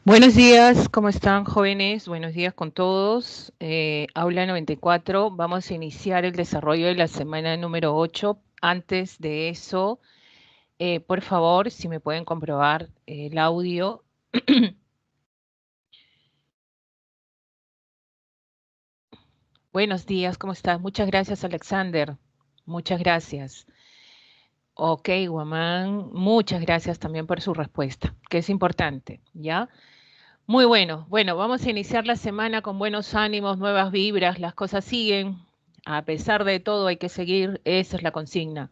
Buenos días, ¿cómo están jóvenes? Buenos días con todos. Aula 94, vamos a iniciar el desarrollo de la semana número 8. Antes de eso, por favor, si me pueden comprobar el audio. Buenos días, ¿cómo estás? Muchas gracias, Alexander. Muchas gracias. Ok, Guamán, muchas gracias también por su respuesta, que es importante, ¿ya? Muy bueno. Bueno, vamos a iniciar la semana con buenos ánimos, nuevas vibras, las cosas siguen. A pesar de todo hay que seguir, esa es la consigna.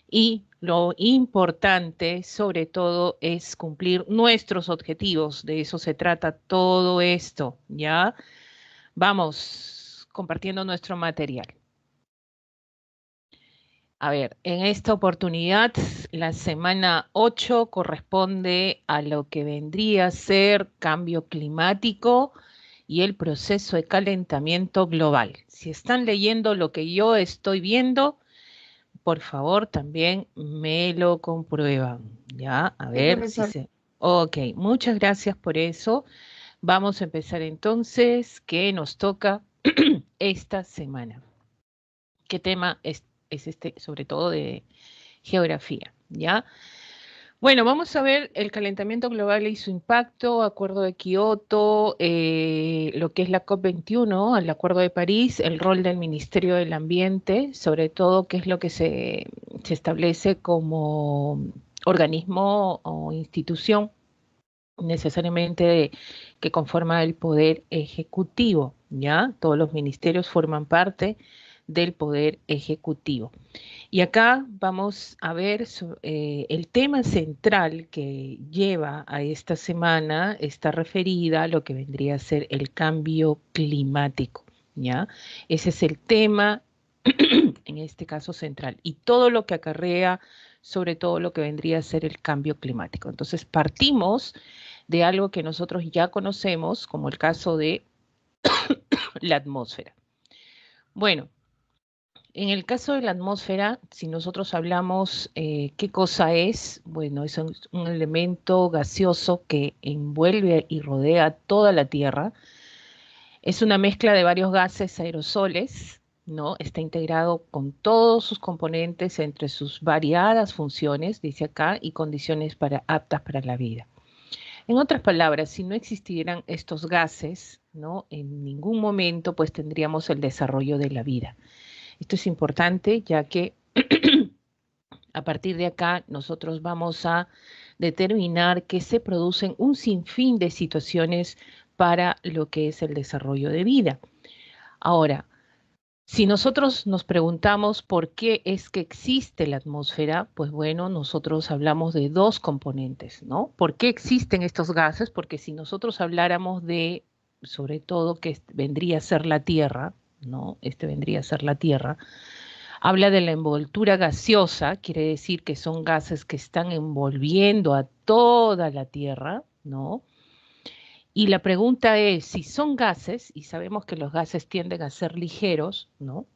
Y lo importante, sobre todo, es cumplir nuestros objetivos. De eso se trata todo esto, ¿ya? Vamos compartiendo nuestro material. A ver, en esta oportunidad, la semana 8 corresponde a lo que vendría a ser cambio climático y el proceso de calentamiento global. Si están leyendo lo que yo estoy viendo, por favor también me lo comprueban. Ya, a Sí, ver si profesor. se... Ok, muchas gracias por eso. Vamos a empezar entonces. ¿Qué nos toca esta semana? ¿Qué tema es este, sobre todo de geografía? ¿Ya? Bueno, vamos a ver el calentamiento global y su impacto, Acuerdo de Kioto, lo que es la COP21, el Acuerdo de París, el rol del Ministerio del Ambiente, sobre todo qué es lo que se establece como organismo o institución necesariamente que conforma el poder ejecutivo, ¿ya? Todos los ministerios forman parte del poder ejecutivo. Y acá vamos a ver el tema central que lleva a esta semana, está referida a lo que vendría a ser el cambio climático, ¿ya? Ese es el tema, en este caso central, y todo lo que acarrea sobre todo lo que vendría a ser el cambio climático. Entonces partimos de algo que nosotros ya conocemos, como el caso de la atmósfera. Bueno, en el caso de la atmósfera, si nosotros hablamos qué cosa es, bueno, es un elemento gaseoso que envuelve y rodea toda la Tierra. Es una mezcla de varios gases aerosoles, ¿no? Está integrado con todos sus componentes entre sus variadas funciones, dice acá, y condiciones aptas para la vida. En otras palabras, si no existieran estos gases, ¿no? En ningún momento pues tendríamos el desarrollo de la vida. Esto es importante ya que a partir de acá nosotros vamos a determinar que se producen un sinfín de situaciones para lo que es el desarrollo de vida. Ahora, si nosotros nos preguntamos por qué es que existe la atmósfera, pues bueno, nosotros hablamos de dos componentes, ¿no? ¿Por qué existen estos gases? Porque si nosotros habláramos de, sobre todo, que vendría a ser la Tierra, ¿no? Este vendría a ser la Tierra. Habla de la envoltura gaseosa, quiere decir que son gases que están envolviendo a toda la Tierra, ¿no? Y la pregunta es, si son gases, y sabemos que los gases tienden a ser ligeros, ¿no?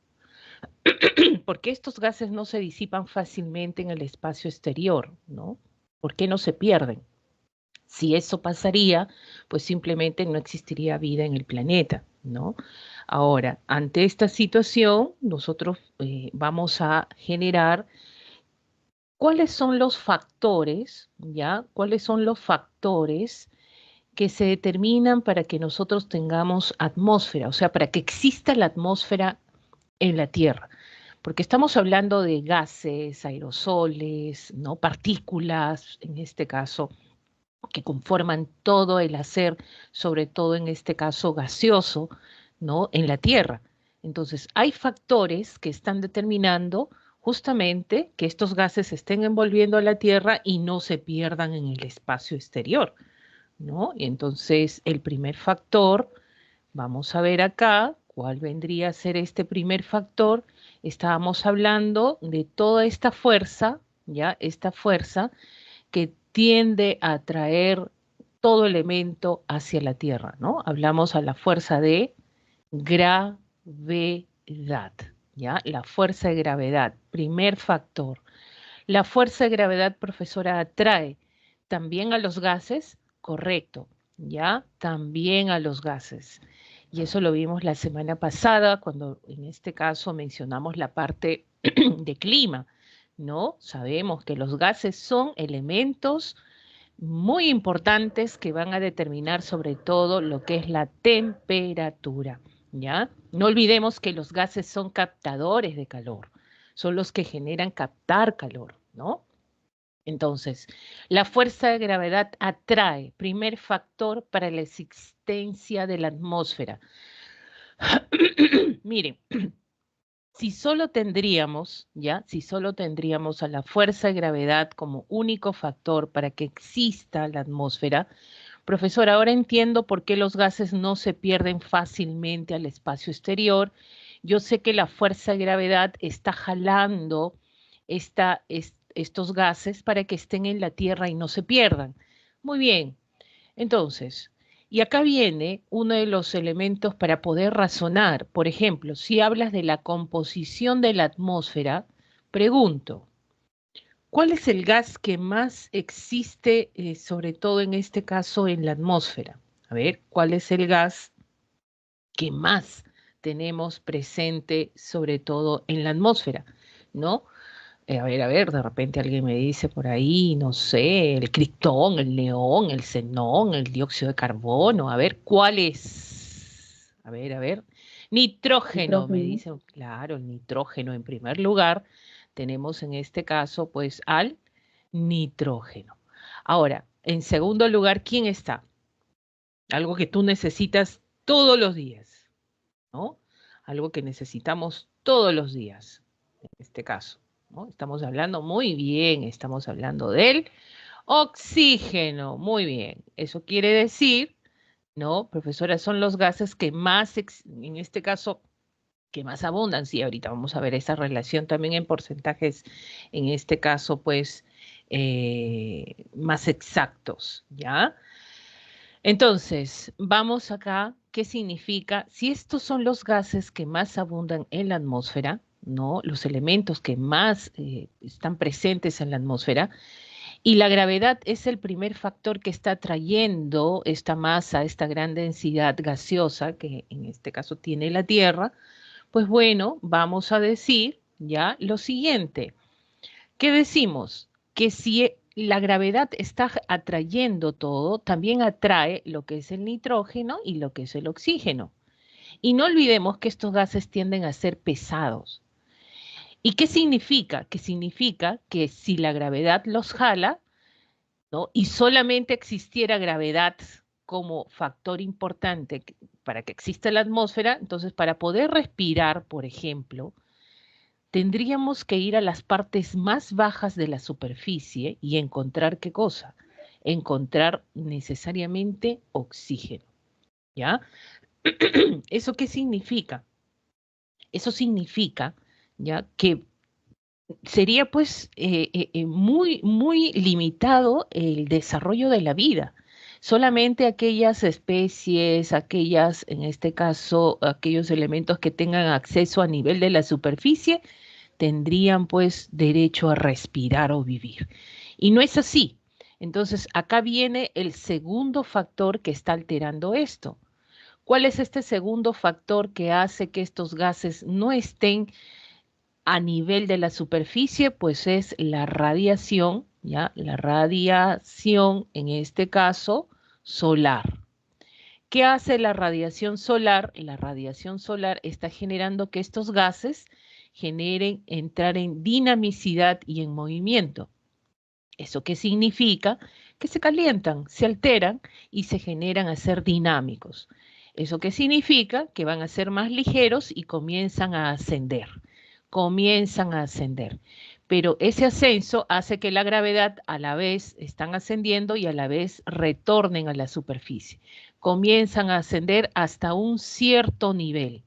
¿Por qué estos gases no se disipan fácilmente en el espacio exterior, ¿no? ¿Por qué no se pierden? Si eso pasaría, pues simplemente no existiría vida en el planeta, ¿no? Ahora, ante esta situación, nosotros vamos a generar cuáles son los factores, ¿ya? ¿Cuáles son los factores que se determinan para que nosotros tengamos atmósfera, o sea, para que exista la atmósfera en la Tierra? Porque estamos hablando de gases, aerosoles, ¿no? Partículas, en este caso, que conforman todo el hacer, sobre todo en este caso gaseoso, ¿no? En la Tierra. Entonces, hay factores que están determinando justamente que estos gases estén envolviendo a la Tierra y no se pierdan en el espacio exterior, ¿no? Y entonces, el primer factor, vamos a ver acá cuál vendría a ser este primer factor. Estábamos hablando de toda esta fuerza, ¿ya? Esta fuerza que tiende a atraer todo elemento hacia la Tierra, ¿no? Hablamos a la fuerza de gravedad, ¿ya? La fuerza de gravedad, primer factor. La fuerza de gravedad, profesora, atrae también a los gases, correcto. ¿ya? También a los gases. Y eso lo vimos la semana pasada, cuando en este caso mencionamos la parte de clima, ¿no? Sabemos que los gases son elementos muy importantes que van a determinar sobre todo lo que es la temperatura, ¿ya? No olvidemos que los gases son captadores de calor, son los que generan captar calor, ¿no? Entonces, la fuerza de gravedad atrae, primer factor para la existencia de la atmósfera. Miren, si solo tendríamos, ¿ya? Si solo tendríamos a la fuerza de gravedad como único factor para que exista la atmósfera, profesor, ahora entiendo por qué los gases no se pierden fácilmente al espacio exterior. Yo sé que la fuerza de gravedad está jalando estos gases para que estén en la Tierra y no se pierdan. Muy bien, entonces, y acá viene uno de los elementos para poder razonar. Por ejemplo, si hablas de la composición de la atmósfera, pregunto, ¿cuál es el gas que más existe, sobre todo en este caso, en la atmósfera? A ver, ¿cuál es el gas que más tenemos presente, sobre todo en la atmósfera? ¿No? A ver, de repente alguien me dice por ahí, no sé, el criptón, el neón, el xenón, el dióxido de carbono. A ver, ¿cuál es? A ver. Nitrógeno, me Nitrógeno. dicen. Claro, el nitrógeno en primer lugar. Tenemos en este caso, pues, al nitrógeno. Ahora, en segundo lugar, ¿quién está? Algo que tú necesitas todos los días, ¿no? Algo que necesitamos todos los días, en este caso, ¿no? Estamos hablando muy bien, estamos hablando del oxígeno, muy bien. Eso quiere decir, ¿no? Profesora, son los gases que más, en este caso, que más abundan. Sí, ahorita vamos a ver esa relación también en porcentajes, en este caso, pues, más exactos, ¿ya? Entonces, vamos acá, ¿qué significa? Si estos son los gases que más abundan en la atmósfera, ¿no? Los elementos que más están presentes en la atmósfera, y la gravedad es el primer factor que está trayendo esta masa, esta gran densidad gaseosa que en este caso tiene la Tierra, pues bueno, vamos a decir ya lo siguiente. ¿Qué decimos? Que si la gravedad está atrayendo todo, también atrae lo que es el nitrógeno y lo que es el oxígeno. Y no olvidemos que estos gases tienden a ser pesados. ¿Y qué significa? Que significa que si la gravedad los jala, ¿no? Y solamente existiera gravedad como factor importante para que exista la atmósfera, entonces para poder respirar, por ejemplo, tendríamos que ir a las partes más bajas de la superficie y encontrar qué cosa, encontrar necesariamente oxígeno, ¿ya? ¿Eso qué significa? Eso significa, ¿ya? Que sería pues muy limitado el desarrollo de la vida. Solamente aquellas especies, aquellas, en este caso, aquellos elementos que tengan acceso a nivel de la superficie, tendrían pues derecho a respirar o vivir. Y no es así. Entonces, acá viene el segundo factor que está alterando esto. ¿Cuál es este segundo factor que hace que estos gases no estén a nivel de la superficie? Pues es la radiación, ¿ya? La radiación, en este caso, solar. ¿Qué hace la radiación solar? La radiación solar está generando que estos gases generen entrar en dinamicidad y en movimiento. ¿Eso qué significa? Que se calientan, se alteran y se generan a ser dinámicos. ¿Eso qué significa? Que van a ser más ligeros y comienzan a ascender. Comienzan a ascender. Pero ese ascenso hace que la gravedad a la vez están ascendiendo y a la vez retornen a la superficie. Comienzan a ascender hasta un cierto nivel,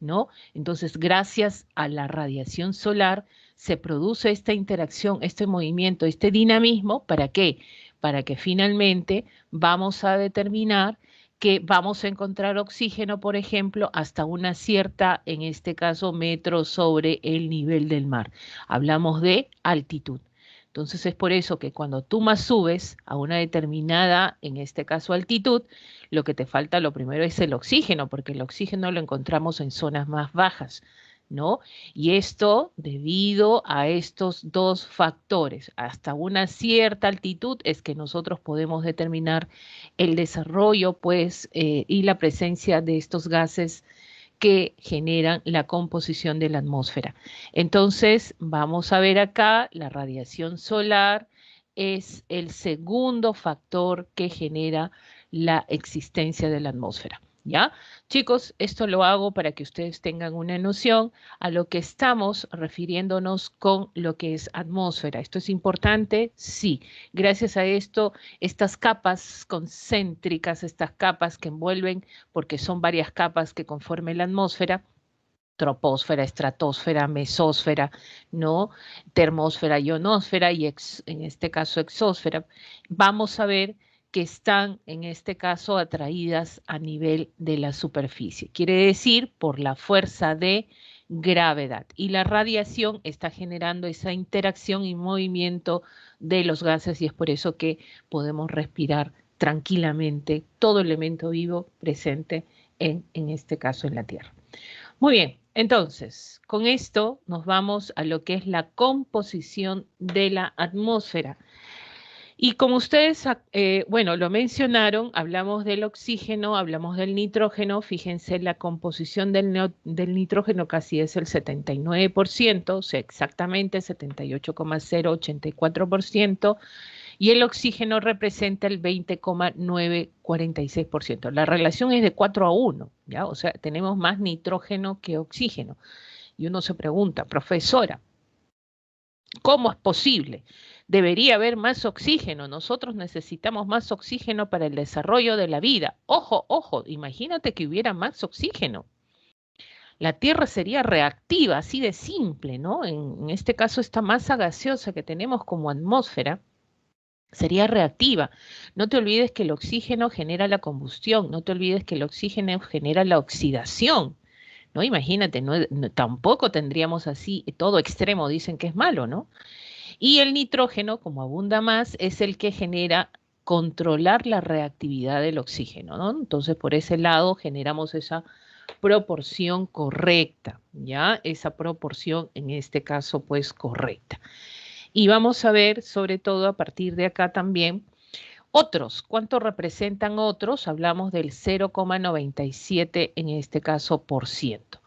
¿no? Entonces, gracias a la radiación solar, se produce esta interacción, este movimiento, este dinamismo. ¿Para qué? Para que finalmente vamos a determinar que vamos a encontrar oxígeno, por ejemplo, hasta una cierta, en este caso, metro sobre el nivel del mar. Hablamos de altitud. Entonces es por eso que cuando tú más subes a una determinada, en este caso altitud, lo que te falta lo primero es el oxígeno, porque el oxígeno lo encontramos en zonas más bajas, ¿no? Y esto debido a estos dos factores. Hasta una cierta altitud es que nosotros podemos determinar el desarrollo, pues, y la presencia de estos gases que generan la composición de la atmósfera. Entonces, vamos a ver acá, la radiación solar es el segundo factor que genera la existencia de la atmósfera. ¿Ya? Chicos, esto lo hago para que ustedes tengan una noción a lo que estamos refiriéndonos con lo que es atmósfera. ¿Esto es importante? Sí. Gracias a esto, estas capas concéntricas, estas capas que envuelven, porque son varias capas que conforman la atmósfera, troposfera, estratosfera, mesósfera, ¿no? Termósfera, ionosfera y en este caso exósfera, vamos a ver que están en este caso atraídas a nivel de la superficie. Quiere decir por la fuerza de gravedad. Y la radiación está generando esa interacción y movimiento de los gases y es por eso que podemos respirar tranquilamente todo elemento vivo presente en este caso en la Tierra. Muy bien, entonces, con esto nos vamos a lo que es la composición de la atmósfera. Y como ustedes, bueno, lo mencionaron, hablamos del oxígeno, hablamos del nitrógeno, fíjense, la composición del nitrógeno casi es el 79%, o sea, exactamente 78,084%, y el oxígeno representa el 20,946%. La relación es de 4:1, ¿ya? O sea, tenemos más nitrógeno que oxígeno. Y uno se pregunta, profesora, ¿cómo es posible? Debería haber más oxígeno. Nosotros necesitamos más oxígeno para el desarrollo de la vida. Ojo, ojo, imagínate que hubiera más oxígeno. La Tierra sería reactiva, así de simple, ¿no? En este caso, esta masa gaseosa que tenemos como atmósfera sería reactiva. No te olvides que el oxígeno genera la combustión, no te olvides que el oxígeno genera la oxidación, ¿no? Imagínate, tampoco tendríamos así todo extremo, dicen que es malo, ¿no? Y el nitrógeno, como abunda más, es el que genera controlar la reactividad del oxígeno, ¿no? Entonces, por ese lado generamos esa proporción correcta, ¿ya? Esa proporción, en este caso, pues correcta. Y vamos a ver, sobre todo a partir de acá también, otros. ¿Cuánto representan otros? Hablamos del 0,97 en este caso por ciento.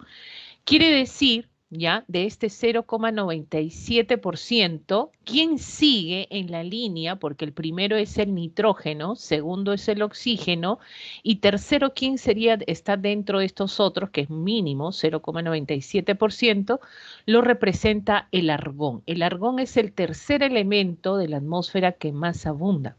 Quiere decir, ya, de este 0,97%, ¿quién sigue en la línea? Porque el primero es el nitrógeno, segundo es el oxígeno, y tercero, ¿quién sería, está dentro de estos otros, que es mínimo, 0,97%, lo representa el argón. El argón es el tercer elemento de la atmósfera que más abunda,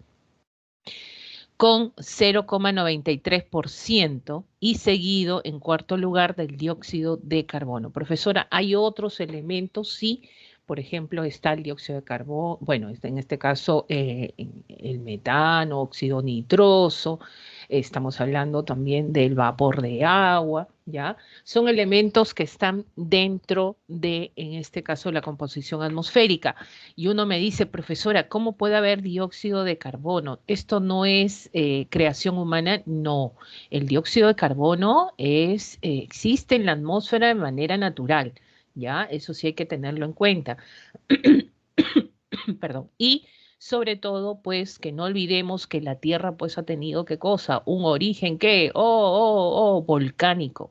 con 0,93% y seguido en cuarto lugar del dióxido de carbono. Profesora, ¿hay otros elementos? Sí, por ejemplo, está el dióxido de carbono, bueno, en este caso el metano, óxido nitroso, estamos hablando también del vapor de agua, ¿ya? Son elementos que están dentro de, en este caso, la composición atmosférica. Y uno me dice, profesora, ¿cómo puede haber dióxido de carbono? ¿Esto no es creación humana? No. El dióxido de carbono existe en la atmósfera de manera natural, ¿ya? Eso sí hay que tenerlo en cuenta. Perdón. Y sobre todo, pues, que no olvidemos que la Tierra, pues, ha tenido, ¿qué cosa? Un origen, ¿qué? Volcánico,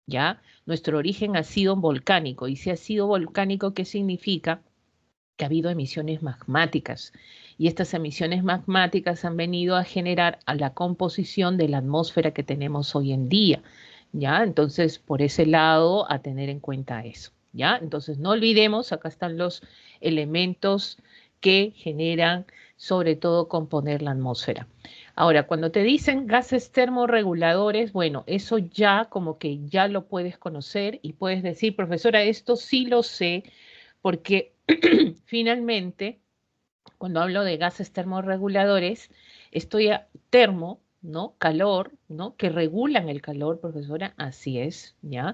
¿ya? Nuestro origen ha sido volcánico. Y si ha sido volcánico, ¿qué significa? Que ha habido emisiones magmáticas y estas emisiones magmáticas han venido a generar a la composición de la atmósfera que tenemos hoy en día, ¿ya? Entonces, por ese lado, a tener en cuenta eso, ¿ya? Entonces, no olvidemos, acá están los elementos que generan, sobre todo, componer la atmósfera. Ahora, cuando te dicen gases termorreguladores, bueno, eso ya como que ya lo puedes conocer y puedes decir, profesora, esto sí lo sé, porque finalmente, cuando hablo de gases termorreguladores, estoy a termo, ¿no? Calor, ¿no? Que regulan el calor, profesora, así es, ¿ya?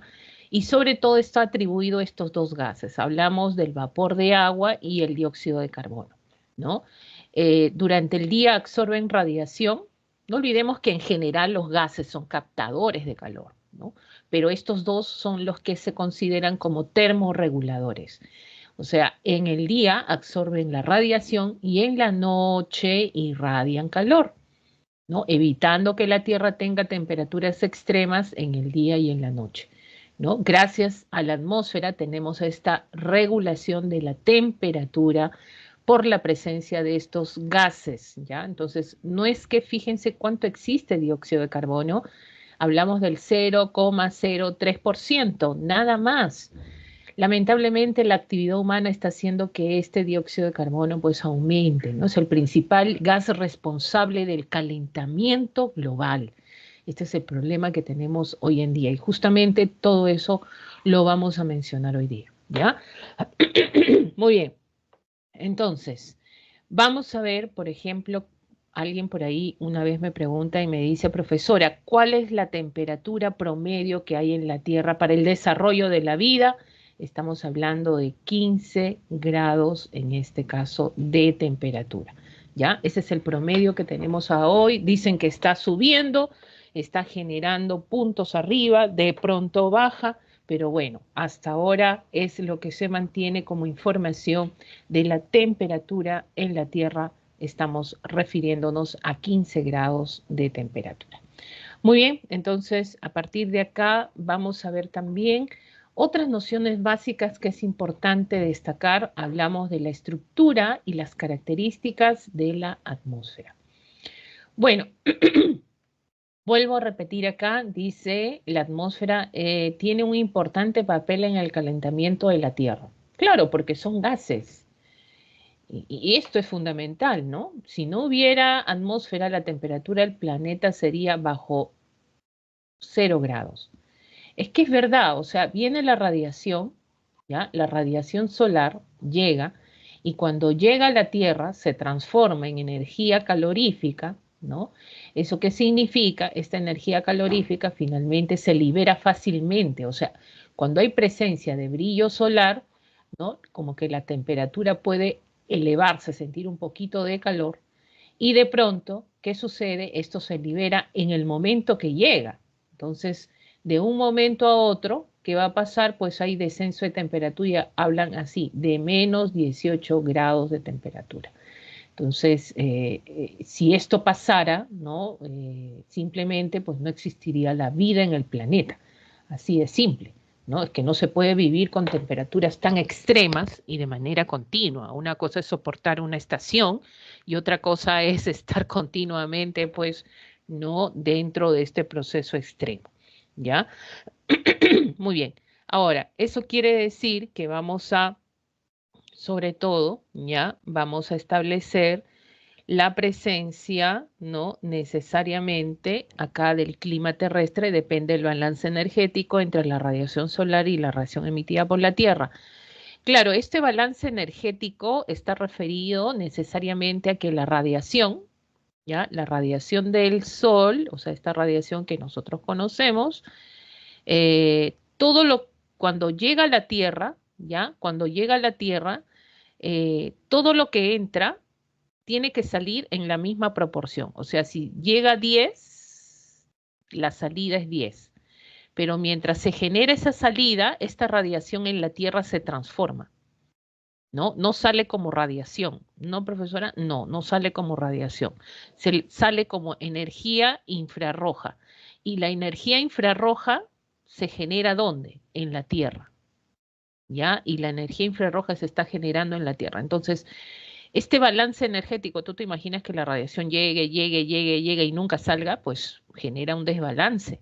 Y sobre todo está atribuido a estos dos gases. Hablamos del vapor de agua y el dióxido de carbono. ¿no? Durante el día absorben radiación. No olvidemos que en general los gases son captadores de calor, ¿no? Pero estos dos son los que se consideran como termorreguladores. O sea, en el día absorben la radiación y en la noche irradian calor, ¿no? Evitando que la Tierra tenga temperaturas extremas en el día y en la noche, ¿no? Gracias a la atmósfera tenemos esta regulación de la temperatura por la presencia de estos gases, ¿ya? Entonces, no es que fíjense cuánto existe dióxido de carbono, hablamos del 0,03%, nada más. Lamentablemente la actividad humana está haciendo que este dióxido de carbono pues aumente, ¿no? Es el principal gas responsable del calentamiento global. Este es el problema que tenemos hoy en día y justamente todo eso lo vamos a mencionar hoy día, ¿ya? Muy bien. Entonces, vamos a ver, por ejemplo, alguien por ahí una vez me pregunta y me dice, profesora, ¿cuál es la temperatura promedio que hay en la Tierra para el desarrollo de la vida? Estamos hablando de 15 grados en este caso de temperatura. ¿Ya? Ese es el promedio que tenemos a hoy. Dicen que está subiendo, está generando puntos arriba, de pronto baja, pero bueno, hasta ahora es lo que se mantiene como información de la temperatura en la Tierra. Estamos refiriéndonos a 15 grados de temperatura. Muy bien, entonces a partir de acá vamos a ver también otras nociones básicas que es importante destacar. Hablamos de la estructura y las características de la atmósfera. Bueno, vuelvo a repetir acá, dice la atmósfera tiene un importante papel en el calentamiento de la Tierra. Claro, porque son gases. Y esto es fundamental, ¿no? Si no hubiera atmósfera, la temperatura del planeta sería bajo 0 grados. Es que es verdad, o sea, viene la radiación, ¿ya? La radiación solar llega y cuando llega a la Tierra se transforma en energía calorífica, ¿no? ¿Eso qué significa? Esta energía calorífica finalmente se libera fácilmente, o sea, cuando hay presencia de brillo solar, ¿no? Como que la temperatura puede elevarse, sentir un poquito de calor y de pronto, ¿qué sucede? Esto se libera en el momento que llega. Entonces, de un momento a otro, ¿qué va a pasar? Pues hay descenso de temperatura, hablan así, de menos 18 grados de temperatura. Entonces, si esto pasara, ¿no? Simplemente pues no existiría la vida en el planeta. Así de simple, ¿no? Es que no se puede vivir con temperaturas tan extremas y de manera continua. Una cosa es soportar una estación y otra cosa es estar continuamente, pues, no dentro de este proceso extremo, ¿ya? Muy bien. Ahora, eso quiere decir que vamos a, sobre todo, ¿ya? Vamos a establecer la presencia, no necesariamente acá del clima terrestre, depende del balance energético entre la radiación solar y la radiación emitida por la Tierra. Claro, este balance energético está referido necesariamente a que la radiación, ¿ya? La radiación del Sol, o sea, esta radiación que nosotros conocemos, todo lo, cuando llega a la Tierra, ¿ya? Cuando llega a la Tierra, todo lo que entra tiene que salir en la misma proporción. O sea, si llega a 10, la salida es 10. Pero mientras se genera esa salida, esta radiación en la Tierra se transforma. ¿No? No sale como radiación. ¿No, profesora? No, no sale como radiación. Sale como energía infrarroja. Y la energía infrarroja se genera ¿dónde? En la Tierra. ¿Ya? Y la energía infrarroja se está generando en la Tierra. Entonces, este balance energético, tú te imaginas que la radiación llegue y nunca salga, pues genera un desbalance.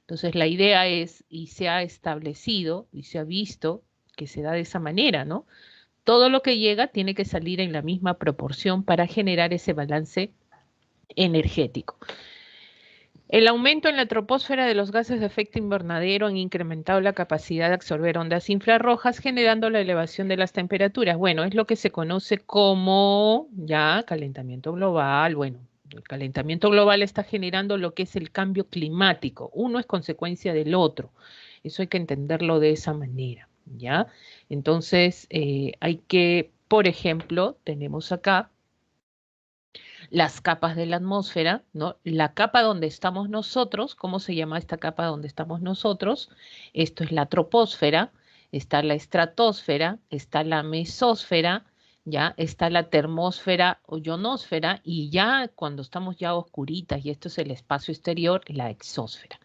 Entonces la idea es, y se ha establecido y se ha visto que se da de esa manera, ¿no? Todo lo que llega tiene que salir en la misma proporción para generar ese balance energético. El aumento en la troposfera de los gases de efecto invernadero han incrementado la capacidad de absorber ondas infrarrojas, generando la elevación de las temperaturas. Bueno, es lo que se conoce como ya calentamiento global. Bueno, el calentamiento global está generando lo que es el cambio climático. Uno es consecuencia del otro. Eso hay que entenderlo de esa manera, ¿ya? Entonces, hay que, por ejemplo, tenemos acá las capas de la atmósfera, ¿no? La capa donde estamos nosotros, ¿cómo se llama esta capa donde estamos nosotros? Esto es la troposfera, está la estratosfera, está la mesósfera, ya está la termósfera o ionosfera, y ya cuando estamos ya oscuritas, y esto es el espacio exterior, la exósfera.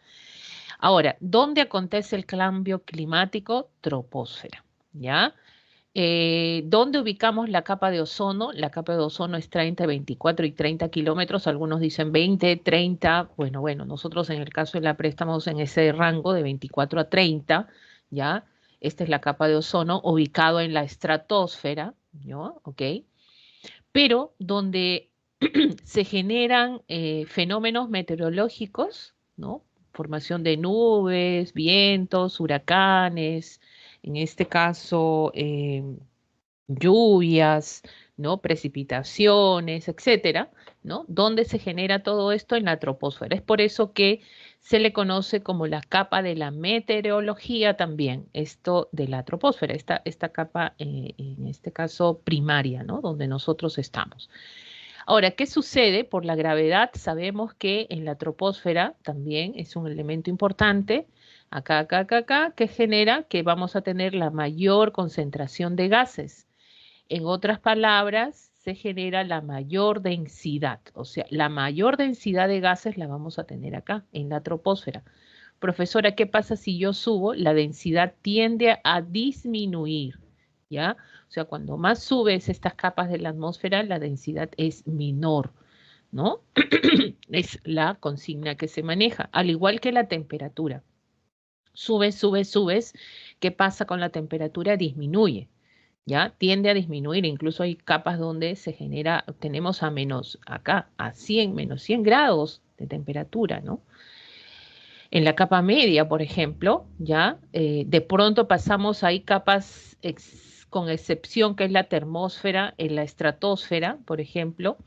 Ahora, ¿dónde acontece el cambio climático? Troposfera, ¿ya? ¿Dónde ubicamos la capa de ozono? La capa de ozono está entre 24 y 30 kilómetros, algunos dicen 20, 30, bueno, nosotros en el caso de la PRE estamos en ese rango de 24 a 30, ¿ya? Esta es la capa de ozono ubicado en la estratosfera, ¿no? ¿Ok? Pero donde se generan fenómenos meteorológicos, ¿no? Formación de nubes, vientos, huracanes, en este caso lluvias, ¿no? Precipitaciones, etcétera, ¿no? ¿Dónde se genera todo esto? En la troposfera. Es por eso que se le conoce como la capa de la meteorología también, esto de la troposfera, esta capa, en este caso primaria, ¿no? Donde nosotros estamos. Ahora, ¿qué sucede? Por la gravedad sabemos que en la troposfera también es un elemento importante, acá, que genera que vamos a tener la mayor concentración de gases. En otras palabras, se genera la mayor densidad, o sea, la mayor densidad de gases la vamos a tener acá, en la troposfera. Profesora, ¿qué pasa si yo subo? La densidad tiende a disminuir, ¿ya? O sea, cuando más subes estas capas de la atmósfera, la densidad es menor, ¿no? Es la consigna que se maneja, al igual que la temperatura. Subes, ¿qué pasa con la temperatura? Disminuye. ¿Ya? Tiende a disminuir, incluso hay capas donde se genera, tenemos a menos, acá, a 100, menos 100 grados de temperatura, ¿no? En la capa media, por ejemplo, ¿ya? De pronto pasamos, hay capas con excepción que es la termósfera, en la estratosfera, por ejemplo,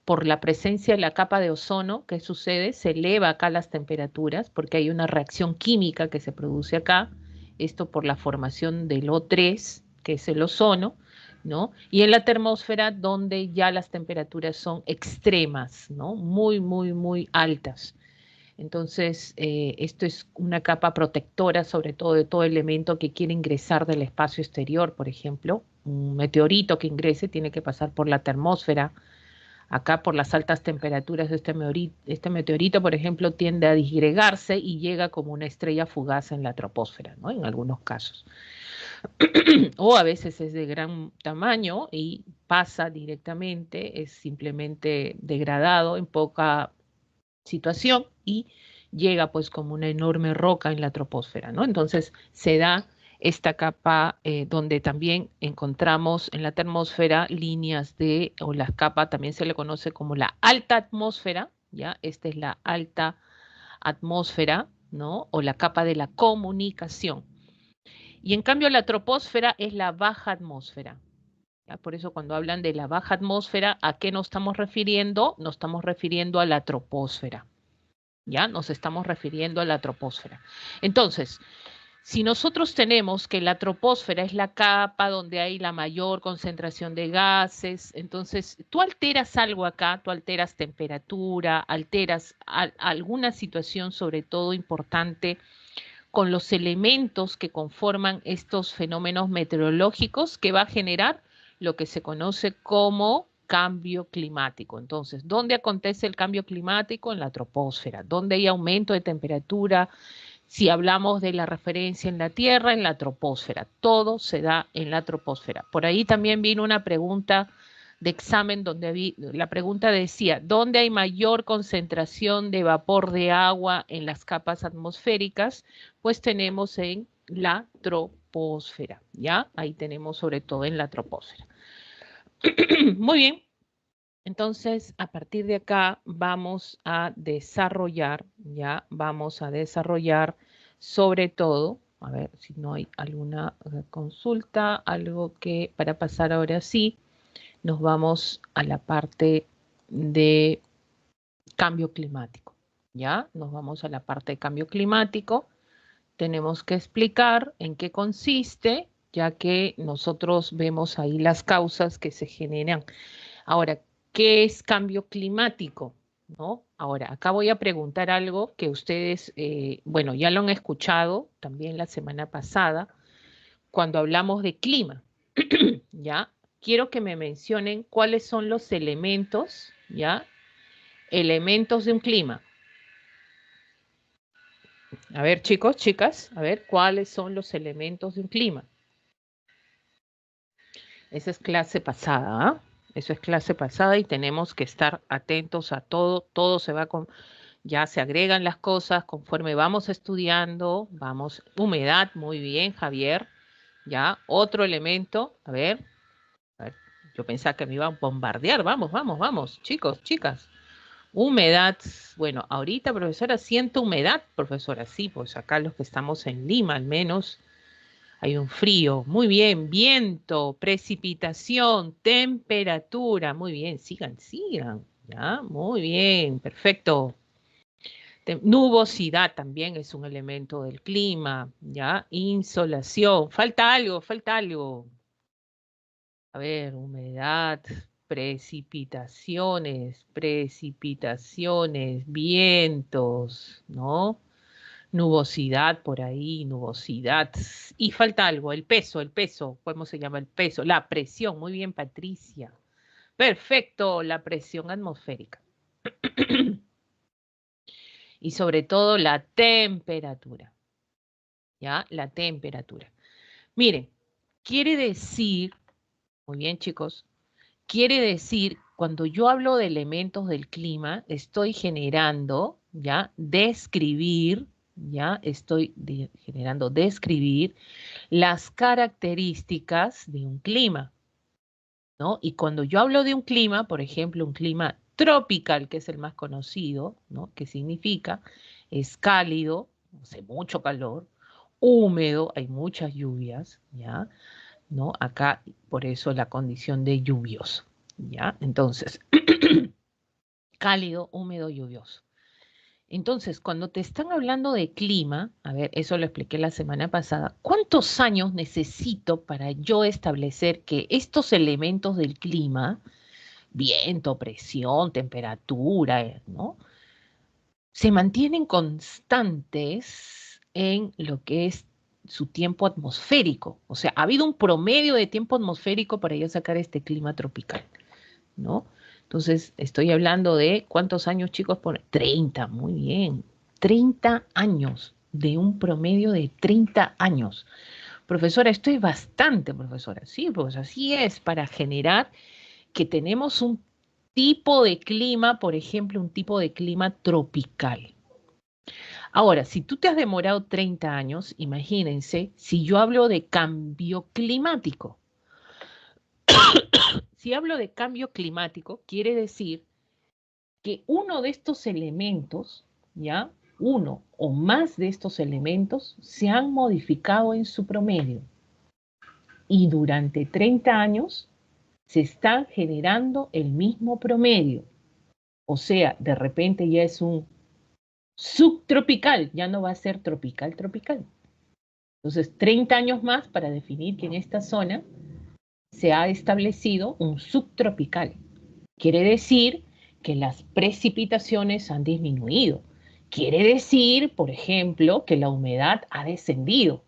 por la presencia de la capa de ozono, ¿qué sucede? Se eleva acá las temperaturas porque hay una reacción química que se produce acá, esto por la formación del O3, que es el ozono, ¿no? Y en la termósfera donde ya las temperaturas son extremas, ¿no? Muy altas. Entonces, esto es una capa protectora sobre todo de todo elemento que quiere ingresar del espacio exterior, por ejemplo. Un meteorito que ingrese tiene que pasar por la termósfera. Acá por las altas temperaturas este meteorito, por ejemplo, tiende a disgregarse y llega como una estrella fugaz en la troposfera, ¿no? En algunos casos. O a veces es de gran tamaño y pasa directamente, es simplemente degradado en poca situación y llega pues como una enorme roca en la troposfera, ¿no? Entonces se da esta capa donde también encontramos en la termósfera líneas o la capa también se le conoce como la alta atmósfera, ¿ya? Esta es la alta atmósfera, ¿no? O la capa de la comunicación. Y en cambio la troposfera es la baja atmósfera. ¿Ya? Por eso cuando hablan de la baja atmósfera, ¿a qué nos estamos refiriendo? Nos estamos refiriendo a la troposfera. ¿Ya? Nos estamos refiriendo a la troposfera. Entonces, si nosotros tenemos que la troposfera es la capa donde hay la mayor concentración de gases, entonces tú alteras algo acá, tú alteras temperatura, alteras alguna situación sobre todo importante con los elementos que conforman estos fenómenos meteorológicos que va a generar lo que se conoce como cambio climático. Entonces, ¿dónde acontece el cambio climático? En la troposfera. ¿Dónde hay aumento de temperatura? Si hablamos de la referencia en la Tierra, en la troposfera. Todo se da en la troposfera. Por ahí también vino una pregunta de examen donde la pregunta decía, ¿dónde hay mayor concentración de vapor de agua en las capas atmosféricas? Pues tenemos en la troposfera, ¿ya? Ahí tenemos sobre todo en la troposfera. Muy bien, entonces a partir de acá vamos a desarrollar, ¿ya? Vamos a desarrollar sobre todo, a ver si no hay alguna consulta, algo que para pasar ahora sí, nos vamos a la parte de cambio climático, ¿ya? Nos vamos a la parte de cambio climático. Tenemos que explicar en qué consiste, ya que nosotros vemos ahí las causas que se generan. Ahora, ¿Qué es cambio climático? ¿No? Ahora, acá voy a preguntar algo que ustedes, bueno, ya lo han escuchado también la semana pasada, cuando hablamos de clima, ¿ya? Quiero que me mencionen cuáles son los elementos, ¿ya? Elementos de un clima. A ver, chicos, chicas, a ver, ¿cuáles son los elementos de un clima? Esa es clase pasada, ¿ah? Eso es clase pasada y tenemos que estar atentos a todo. Todo se va con, ya se agregan las cosas conforme vamos estudiando. Vamos, humedad, muy bien, Javier. Ya, otro elemento, a ver, yo pensaba que me iban a bombardear. Vamos, vamos, vamos, chicos, chicas. Humedad, bueno, ahorita, profesora, siento humedad, profesora, sí, pues acá los que estamos en Lima al menos hay un frío, muy bien, viento, precipitación, temperatura, muy bien, sigan, sigan, ya, muy bien, perfecto. Nubosidad también es un elemento del clima, ya, insolación, falta algo, falta algo. A ver, humedad, precipitaciones, precipitaciones, vientos, ¿no? Nubosidad por ahí, nubosidad. Y falta algo, el peso, ¿cómo se llama el peso? La presión, muy bien, Patricia. Perfecto, la presión atmosférica. Y sobre todo la temperatura, ¿ya? La temperatura. Miren, quiere decir, muy bien chicos, quiere decir, cuando yo hablo de elementos del clima, estoy generando, ¿ya? Describir, ¿ya? Estoy generando describir las características de un clima, ¿no? Y cuando yo hablo de un clima, por ejemplo, un clima tropical, que es el más conocido, ¿no? ¿Qué significa? Es cálido, hace mucho calor, húmedo, hay muchas lluvias, ¿ya? ¿No? Acá, por eso la condición de lluvioso, ¿ya? Entonces, cálido, húmedo, lluvioso. Entonces, cuando te están hablando de clima, a ver, eso lo expliqué la semana pasada, ¿cuántos años necesito para yo establecer que estos elementos del clima, viento, presión, temperatura, ¿no? Se mantienen constantes en lo que es su tiempo atmosférico? O sea, ha habido un promedio de tiempo atmosférico para yo sacar este clima tropical, ¿no? Entonces, estoy hablando de cuántos años, chicos, 30, muy bien, 30 años, de un promedio de 30 años. Profesora, esto es bastante, profesora. Sí, pues así es, para generar que tenemos un tipo de clima, por ejemplo, un tipo de clima tropical. Ahora, si tú te has demorado 30 años, imagínense, si yo hablo de cambio climático. Si hablo de cambio climático, quiere decir que uno de estos elementos, ¿ya? Uno o más de estos elementos se han modificado en su promedio y durante 30 años se está generando el mismo promedio. O sea, de repente ya es un subtropical, ya no va a ser tropical, tropical. Entonces, 30 años más para definir que en esta zona se ha establecido un subtropical. Quiere decir que las precipitaciones han disminuido. Quiere decir, por ejemplo, que la humedad ha descendido,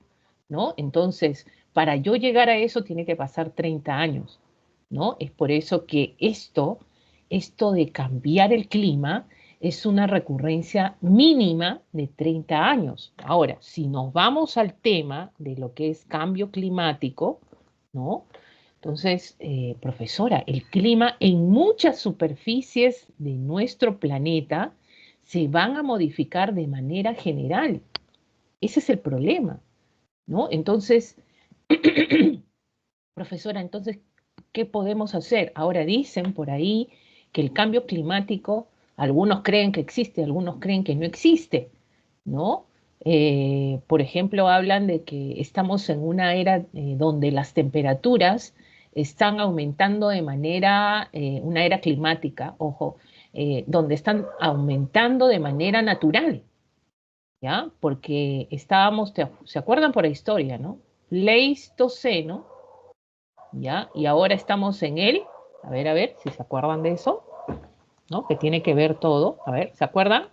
¿no? Entonces, para yo llegar a eso tiene que pasar 30 años, ¿no? Es por eso que esto de cambiar el clima es una recurrencia mínima de 30 años. Ahora, si nos vamos al tema de lo que es cambio climático, ¿no? Entonces, profesora, el clima en muchas superficies de nuestro planeta se van a modificar de manera general. Ese es el problema, ¿no? Entonces, profesora, entonces, ¿qué podemos hacer? Ahora dicen por ahí que el cambio climático, algunos creen que existe, algunos creen que no existe, ¿no? Por ejemplo, hablan de que estamos en una era donde las temperaturas están aumentando de manera, una era climática, ojo, donde están aumentando de manera natural, ¿ya? Porque estábamos, ¿se acuerdan por la historia, no? Pleistoceno, ¿ya? Y ahora estamos en el A ver si se acuerdan de eso, ¿no? Que tiene que ver todo. A ver, ¿se acuerdan?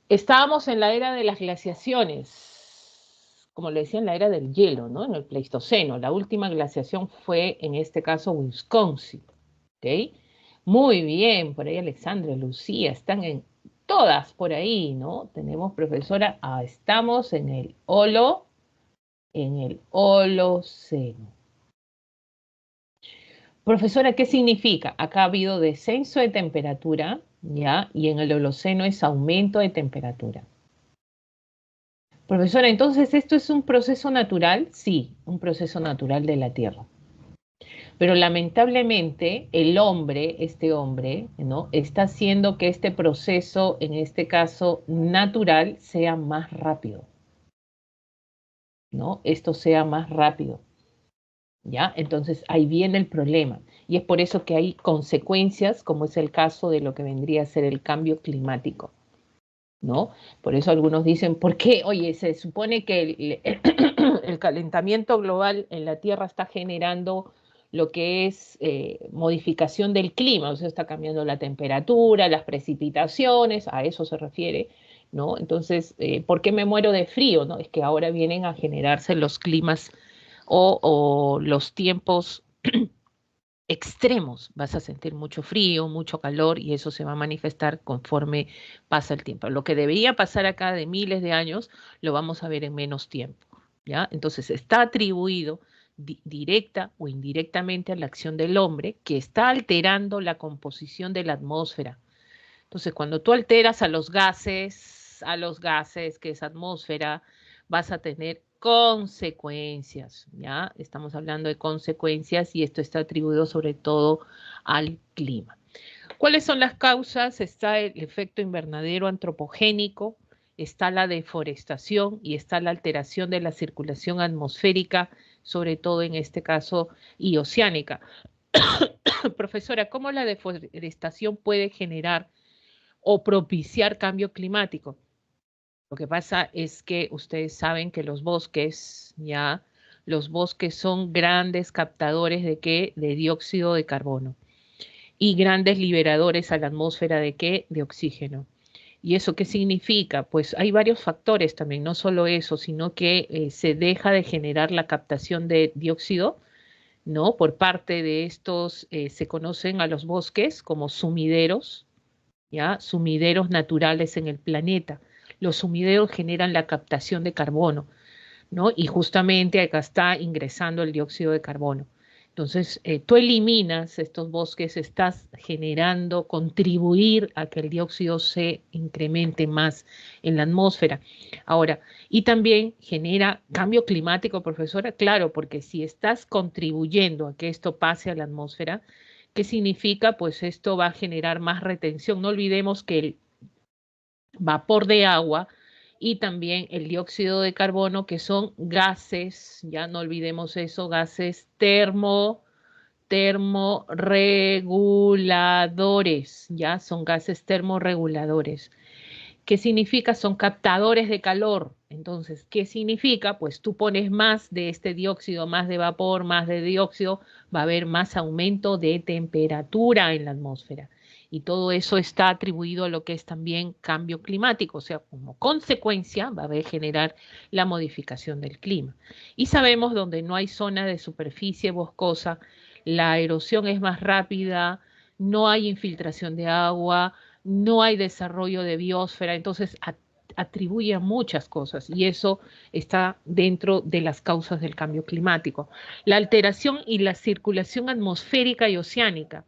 Estábamos en la era de las glaciaciones, como le decía, en la era del hielo, ¿no? En el Pleistoceno. La última glaciación fue, en este caso, Wisconsin, ¿ok? Muy bien, por ahí Alexandra, Lucía, están en todas por ahí, ¿no? Tenemos, profesora, estamos en el Holoceno. Profesora, ¿qué significa? Acá ha habido descenso de temperatura, ¿ya? Y en el Holoceno es aumento de temperatura. Profesora, entonces, ¿esto es un proceso natural? Sí, un proceso natural de la Tierra. Pero lamentablemente el hombre, este hombre, ¿no? Está haciendo que este proceso, en este caso natural, sea más rápido, ¿no? Esto sea más rápido, ¿ya? Entonces ahí viene el problema. Y es por eso que hay consecuencias, como es el caso de lo que vendría a ser el cambio climático, ¿no? Por eso algunos dicen, ¿por qué? Oye, se supone que el calentamiento global en la Tierra está generando lo que es modificación del clima, o sea, está cambiando la temperatura, las precipitaciones, a eso se refiere, ¿no? Entonces, ¿por qué me muero de frío? ¿No? Es que ahora vienen a generarse los climas o los tiempos extremos. Vas a sentir mucho frío, mucho calor y eso se va a manifestar conforme pasa el tiempo. Lo que debería pasar acá de miles de años, lo vamos a ver en menos tiempo, ¿ya? Entonces está atribuido directa o indirectamente a la acción del hombre que está alterando la composición de la atmósfera. Entonces, cuando tú alteras a los gases, que es atmósfera, vas a tener consecuencias, ¿ya? Estamos hablando de consecuencias y esto está atribuido sobre todo al clima. ¿Cuáles son las causas? Está el efecto invernadero antropogénico, está la deforestación y está la alteración de la circulación atmosférica, sobre todo en este caso y oceánica. Profesora, ¿cómo la deforestación puede generar o propiciar cambio climático? Lo que pasa es que ustedes saben que los bosques son grandes captadores de qué, de dióxido de carbono y grandes liberadores a la atmósfera de qué, de oxígeno. ¿Y eso qué significa? Pues hay varios factores también, no solo eso, sino que se deja de generar la captación de dióxido, ¿no? Por parte de estos, se conocen a los bosques como sumideros, ¿ya? Sumideros naturales en el planeta. Los sumideros generan la captación de carbono, ¿no? Y justamente acá está ingresando el dióxido de carbono. Entonces, tú eliminas estos bosques, estás generando, contribuir a que el dióxido se incremente más en la atmósfera. Ahora, y también genera cambio climático, profesora, claro, porque si estás contribuyendo a que esto pase a la atmósfera, ¿qué significa? Pues esto va a generar más retención. No olvidemos que el vapor de agua y también el dióxido de carbono, que son gases, ya no olvidemos eso, gases termorreguladores, ya son gases termorreguladores. ¿Qué significa? Son captadores de calor. Entonces, ¿qué significa? Pues tú pones más de este dióxido, más de vapor, más de dióxido, va a haber más aumento de temperatura en la atmósfera. Y todo eso está atribuido a lo que es también cambio climático, o sea, como consecuencia va a haber generar la modificación del clima. Y sabemos donde no hay zona de superficie boscosa, la erosión es más rápida, no hay infiltración de agua, no hay desarrollo de biosfera, entonces atribuye a muchas cosas y eso está dentro de las causas del cambio climático. La alteración y la circulación atmosférica y oceánica.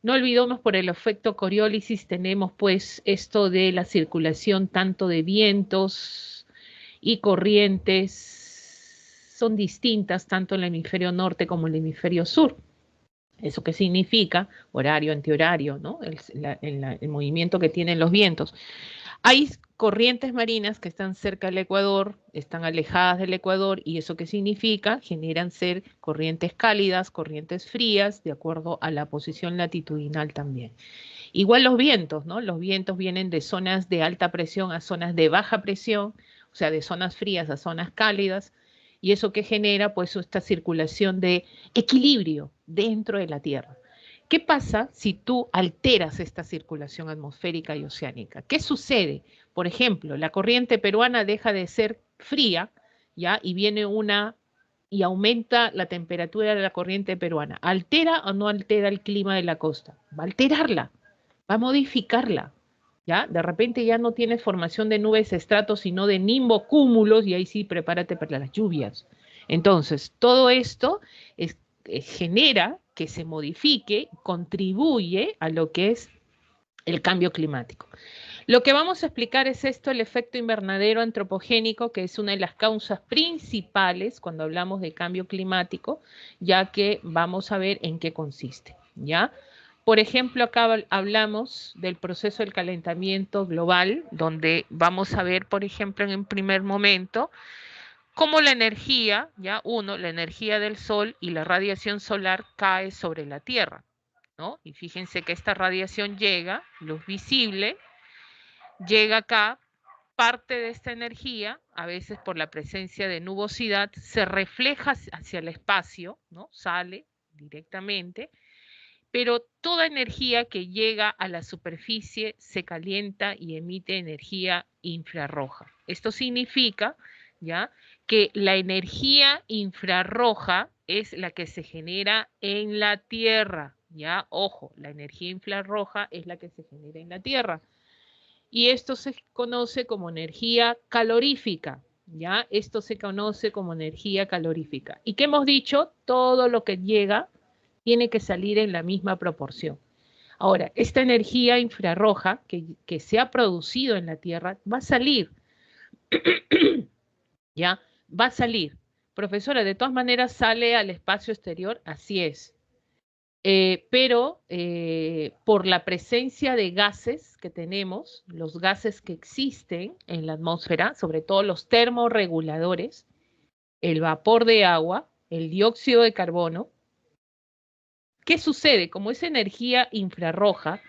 No olvidemos por el efecto Coriolis tenemos pues esto de la circulación tanto de vientos y corrientes son distintas tanto en el hemisferio norte como en el hemisferio sur. ¿Eso qué significa? Horario, antihorario, ¿no? El movimiento que tienen los vientos. Hay corrientes marinas que están cerca del Ecuador, están alejadas del Ecuador, y eso qué significa? Generan ser corrientes cálidas, corrientes frías, de acuerdo a la posición latitudinal también. Igual los vientos, ¿no? Los vientos vienen de zonas de alta presión a zonas de baja presión, o sea, de zonas frías a zonas cálidas, Y eso que genera, pues, esta circulación de equilibrio dentro de la Tierra. ¿Qué pasa si tú alteras esta circulación atmosférica y oceánica? ¿Qué sucede? Por ejemplo, la corriente peruana deja de ser fría, ¿ya? Y viene una y aumenta la temperatura de la corriente peruana. ¿Altera o no altera el clima de la costa? Va a alterarla, va a modificarla, ¿ya? De repente ya no tienes formación de nubes estratos, sino de nimbocúmulos, y ahí sí prepárate para las lluvias. Entonces, todo esto genera que se modifique, contribuye a lo que es el cambio climático. Lo que vamos a explicar es esto, el efecto invernadero antropogénico, que es una de las causas principales cuando hablamos de cambio climático, ya que vamos a ver en qué consiste, ¿ya? Por ejemplo, acá hablamos del proceso del calentamiento global, donde vamos a ver, por ejemplo, en un primer momento, cómo la energía, ya uno, la energía del sol y la radiación solar cae sobre la Tierra, ¿no? Y fíjense que esta radiación llega, luz visible, llega acá, parte de esta energía, a veces por la presencia de nubosidad, se refleja hacia el espacio, ¿no? Sale directamente, pero toda energía que llega a la superficie se calienta y emite energía infrarroja. Esto significa, ¿ya?, que la energía infrarroja es la que se genera en la Tierra, ¿ya? Ojo, la energía infrarroja es la que se genera en la Tierra. Y esto se conoce como energía calorífica, ¿ya? Esto se conoce como energía calorífica. ¿Y qué hemos dicho? Todo lo que llega tiene que salir en la misma proporción. Ahora, esta energía infrarroja que se ha producido en la Tierra va a salir, ¿ya? Va a salir. Profesora, de todas maneras sale al espacio exterior, así es. Pero por la presencia de gases que tenemos, los gases que existen en la atmósfera, sobre todo los termorreguladores, el vapor de agua, el dióxido de carbono, ¿qué sucede? Como es energía infrarroja,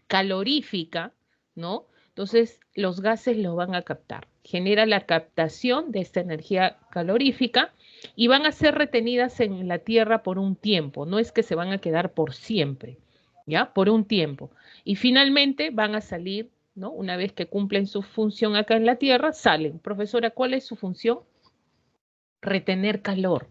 calorífica, ¿no? Entonces los gases lo van a captar. Genera la captación de esta energía calorífica y van a ser retenidas en la Tierra por un tiempo. No es que se van a quedar por siempre, ¿ya? Por un tiempo. Y finalmente van a salir, ¿no? Una vez que cumplen su función acá en la Tierra, salen. Profesora, ¿cuál es su función? Retener calor.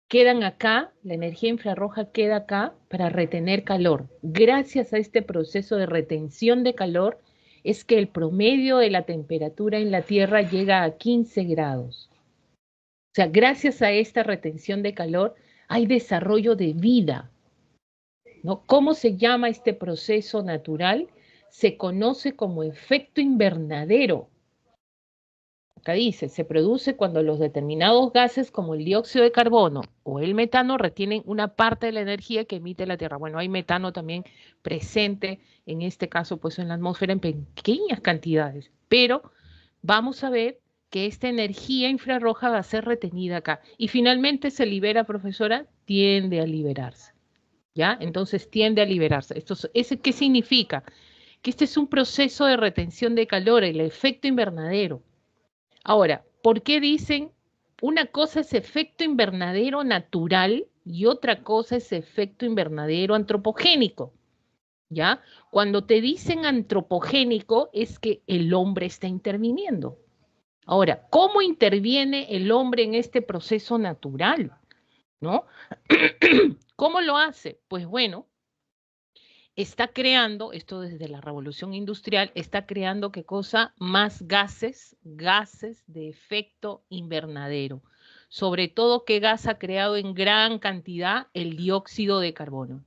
Quedan acá, la energía infrarroja queda acá para retener calor. Gracias a este proceso de retención de calor es que el promedio de la temperatura en la Tierra llega a 15 grados. O sea, gracias a esta retención de calor hay desarrollo de vida, ¿no? ¿Cómo se llama este proceso natural? Se conoce como efecto invernadero. Acá dice, se produce cuando los determinados gases como el dióxido de carbono o el metano retienen una parte de la energía que emite la Tierra. Bueno, hay metano también presente, en este caso, pues en la atmósfera en pequeñas cantidades, pero vamos a ver que esta energía infrarroja va a ser retenida acá y finalmente se libera, profesora, tiende a liberarse, ¿ya? Entonces tiende a liberarse. ¿Qué significa? Que este es un proceso de retención de calor, el efecto invernadero. Ahora, ¿por qué dicen una cosa es efecto invernadero natural y otra cosa es efecto invernadero antropogénico? ¿Ya? Cuando te dicen antropogénico es que el hombre está interviniendo. Ahora, ¿cómo interviene el hombre en este proceso natural? ¿No? ¿Cómo lo hace? Pues bueno, está creando, esto desde la revolución industrial, está creando qué cosa, más gases de efecto invernadero. Sobre todo, ¿qué gas ha creado en gran cantidad? El dióxido de carbono.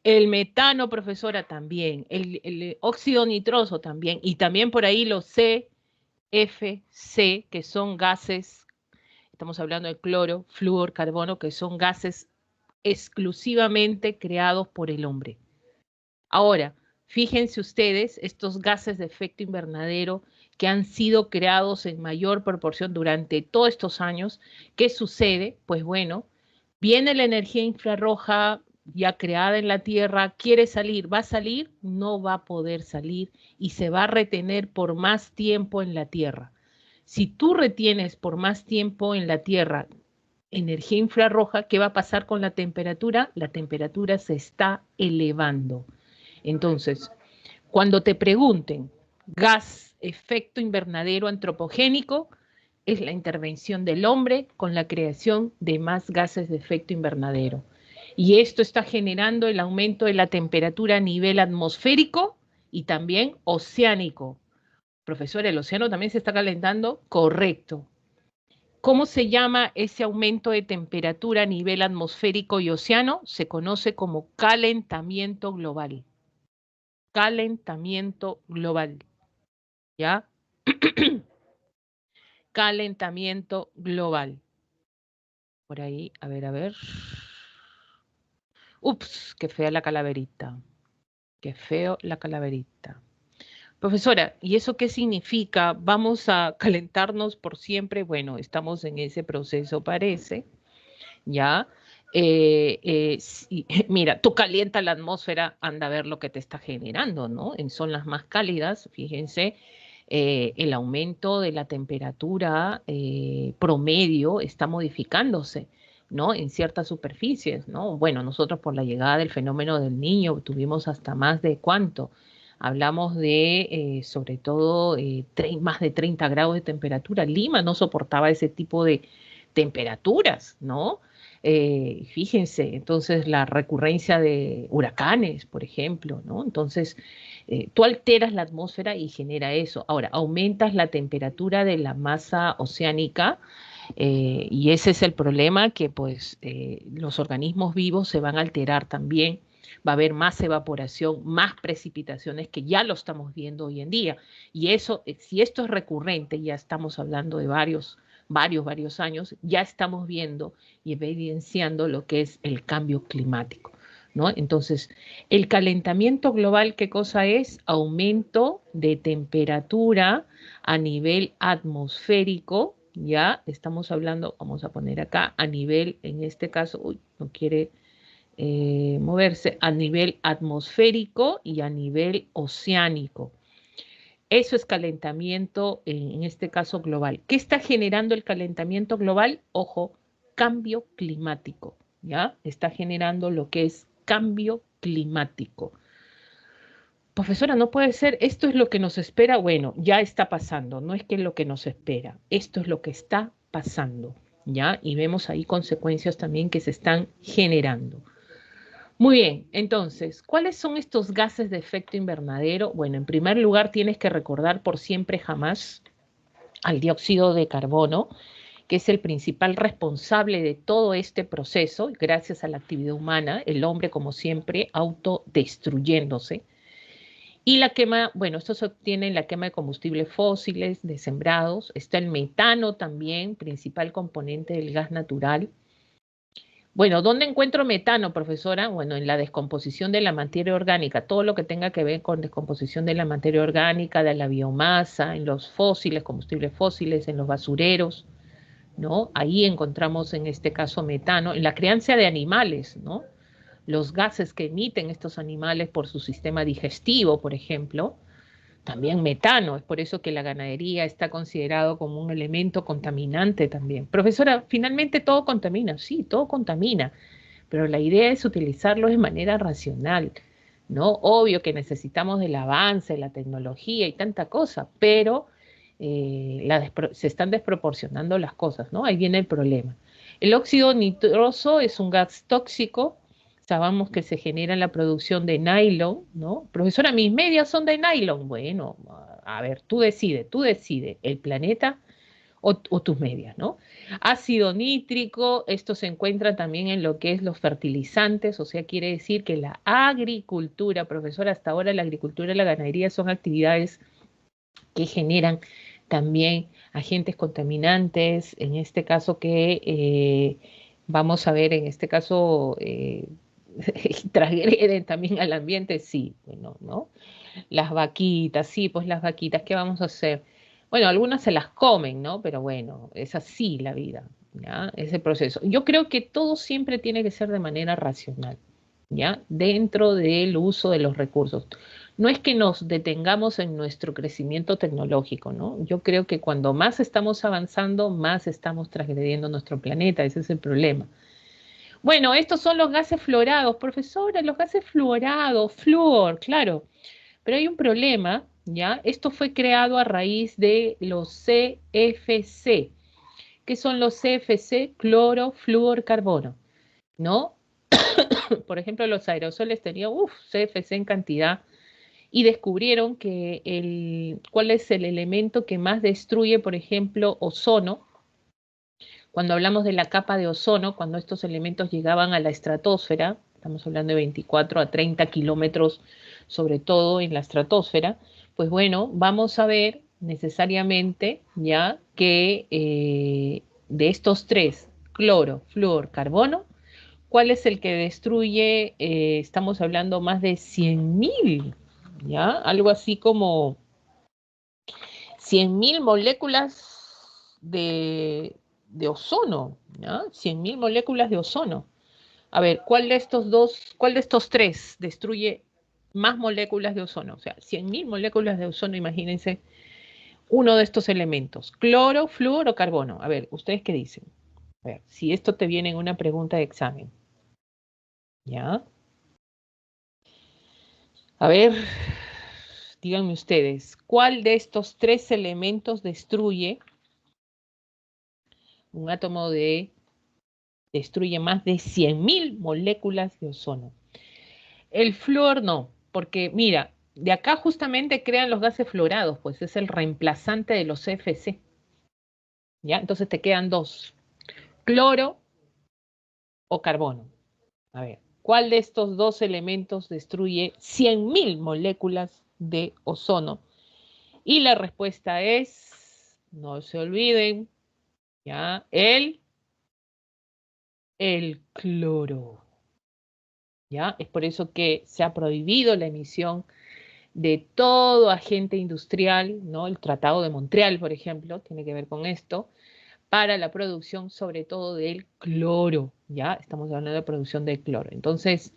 El metano, profesora, también. El óxido nitroso también. Y también por ahí los CFC, que son gases, estamos hablando de cloro, flúor, carbono, que son gases exclusivamente creados por el hombre. Ahora, fíjense ustedes estos gases de efecto invernadero que han sido creados en mayor proporción durante todos estos años. ¿Qué sucede? Pues bueno, viene la energía infrarroja ya creada en la Tierra, quiere salir, ¿va a salir? No va a poder salir y se va a retener por más tiempo en la Tierra. Si tú retienes por más tiempo en la Tierra energía infrarroja, ¿qué va a pasar con la temperatura? La temperatura se está elevando. Entonces, cuando te pregunten gas, efecto invernadero antropogénico, es la intervención del hombre con la creación de más gases de efecto invernadero. Y esto está generando el aumento de la temperatura a nivel atmosférico y también oceánico. Profesor, ¿el océano también se está calentando? Correcto. ¿Cómo se llama ese aumento de temperatura a nivel atmosférico y océano? Se conoce como calentamiento global. Calentamiento global. ¿Ya? Calentamiento global. Por ahí, a ver, a ver. Ups, qué fea la calaverita. Qué feo la calaverita. Profesora, ¿y eso qué significa? ¿Vamos a calentarnos por siempre? Bueno, estamos en ese proceso, parece, ¿ya? Mira, tú calienta la atmósfera, anda a ver lo que te está generando, ¿no? En zonas más cálidas, fíjense, el aumento de la temperatura promedio está modificándose, ¿no? En ciertas superficies, ¿no? Bueno, nosotros por la llegada del fenómeno del Niño tuvimos hasta más de ¿cuánto? Hablamos de, sobre todo, más de 30 grados de temperatura. Lima no soportaba ese tipo de temperaturas, ¿no? Fíjense, entonces la recurrencia de huracanes, por ejemplo, ¿no? Entonces, tú alteras la atmósfera y genera eso. Ahora, aumentas la temperatura de la masa oceánica y ese es el problema que pues los organismos vivos se van a alterar también. Va a haber más evaporación, más precipitaciones que ya lo estamos viendo hoy en día. Y eso, si esto es recurrente, ya estamos hablando de varios años, ya estamos viendo y evidenciando lo que es el cambio climático, ¿no? Entonces, el calentamiento global, ¿qué cosa es? Aumento de temperatura a nivel atmosférico, ya estamos hablando, vamos a poner acá, a nivel, en este caso, uy, no quiere moverse, a nivel atmosférico y a nivel oceánico. Eso es calentamiento, en este caso global. ¿Qué está generando el calentamiento global? Ojo, cambio climático, ¿ya? Está generando lo que es cambio climático. Profesora, no puede ser, esto es lo que nos espera. Bueno, ya está pasando, no es que es lo que nos espera, esto es lo que está pasando, ¿ya? Y vemos ahí consecuencias también que se están generando. Muy bien, entonces, ¿cuáles son estos gases de efecto invernadero? Bueno, en primer lugar, tienes que recordar por siempre jamás al dióxido de carbono, que es el principal responsable de todo este proceso, gracias a la actividad humana, el hombre, como siempre, autodestruyéndose. Y la quema, bueno, esto se obtiene en la quema de combustibles fósiles, de sembrados. Está el metano también, principal componente del gas natural. Bueno, ¿dónde encuentro metano, profesora? Bueno, en la descomposición de la materia orgánica, todo lo que tenga que ver con descomposición de la materia orgánica, de la biomasa, en los fósiles, combustibles fósiles, en los basureros, ¿no? Ahí encontramos en este caso metano, en la crianza de animales, ¿no? Los gases que emiten estos animales por su sistema digestivo, por ejemplo, también metano, es por eso que la ganadería está considerado como un elemento contaminante también. Profesora, finalmente todo contamina, sí, todo contamina, pero la idea es utilizarlo de manera racional, ¿no? Obvio que necesitamos del avance, la tecnología y tanta cosa, pero se están desproporcionando las cosas, ¿no? Ahí viene el problema. El óxido nitroso es un gas tóxico. Sabemos que se genera en la producción de nylon, ¿no? Profesora, mis medias son de nylon. Bueno, a ver, tú decides, el planeta o tus medias, ¿no? Ácido nítrico, esto se encuentra también en lo que es los fertilizantes, o sea, quiere decir que la agricultura, profesora, hasta ahora la agricultura y la ganadería son actividades que generan también agentes contaminantes, en este caso que vamos a ver, en este caso transgreden también al ambiente, sí, bueno, ¿no? Las vaquitas, sí, pues las vaquitas, ¿qué vamos a hacer? Bueno, algunas se las comen, ¿no? Pero bueno, es así la vida, ¿ya? Ese proceso. Yo creo que todo siempre tiene que ser de manera racional, ¿ya? Dentro del uso de los recursos. no es que nos detengamos en nuestro crecimiento tecnológico, ¿no? Yo creo que cuando más estamos avanzando, más estamos transgrediendo nuestro planeta, ese es el problema. Bueno, estos son los gases fluorados, profesora, los gases fluorados, flúor, claro, pero hay un problema, ¿ya? Esto fue creado a raíz de los CFC. ¿Qué son los CFC? Cloro, flúor, carbono, ¿no? Por ejemplo, los aerosoles tenían, CFC en cantidad y descubrieron que cuál es el elemento que más destruye, por ejemplo, ozono. Cuando hablamos de la capa de ozono, cuando estos elementos llegaban a la estratosfera, estamos hablando de 24 a 30 kilómetros, sobre todo en la estratosfera, pues bueno, vamos a ver necesariamente ya que de estos tres, cloro, flúor, carbono, ¿cuál es el que destruye? Estamos hablando más de 100.000, ¿ya? Algo así como 100.000 moléculas de ozono, ¿ya? 100.000 moléculas de ozono. A ver, cuál de estos tres destruye más moléculas de ozono? O sea, 100.000 moléculas de ozono, imagínense, uno de estos elementos, cloro, flúor o carbono. A ver, ¿ustedes qué dicen? A ver, si esto te viene en una pregunta de examen, ¿ya? A ver, díganme ustedes, ¿cuál de estos tres elementos destruye un átomo destruye más de 100.000 moléculas de ozono? El flúor no, porque mira, de acá justamente crean los gases fluorados, pues es el reemplazante de los CFC, ¿ya? Entonces te quedan dos, cloro o carbono. A ver, ¿cuál de estos dos elementos destruye 100.000 moléculas de ozono? Y la respuesta es, no se olviden, ¿ya? El cloro, ¿ya? Es por eso que se ha prohibido la emisión de todo agente industrial, ¿no? El Tratado de Montreal, por ejemplo, tiene que ver con esto, para la producción sobre todo del cloro, ¿ya? Estamos hablando de producción de cloro. Entonces,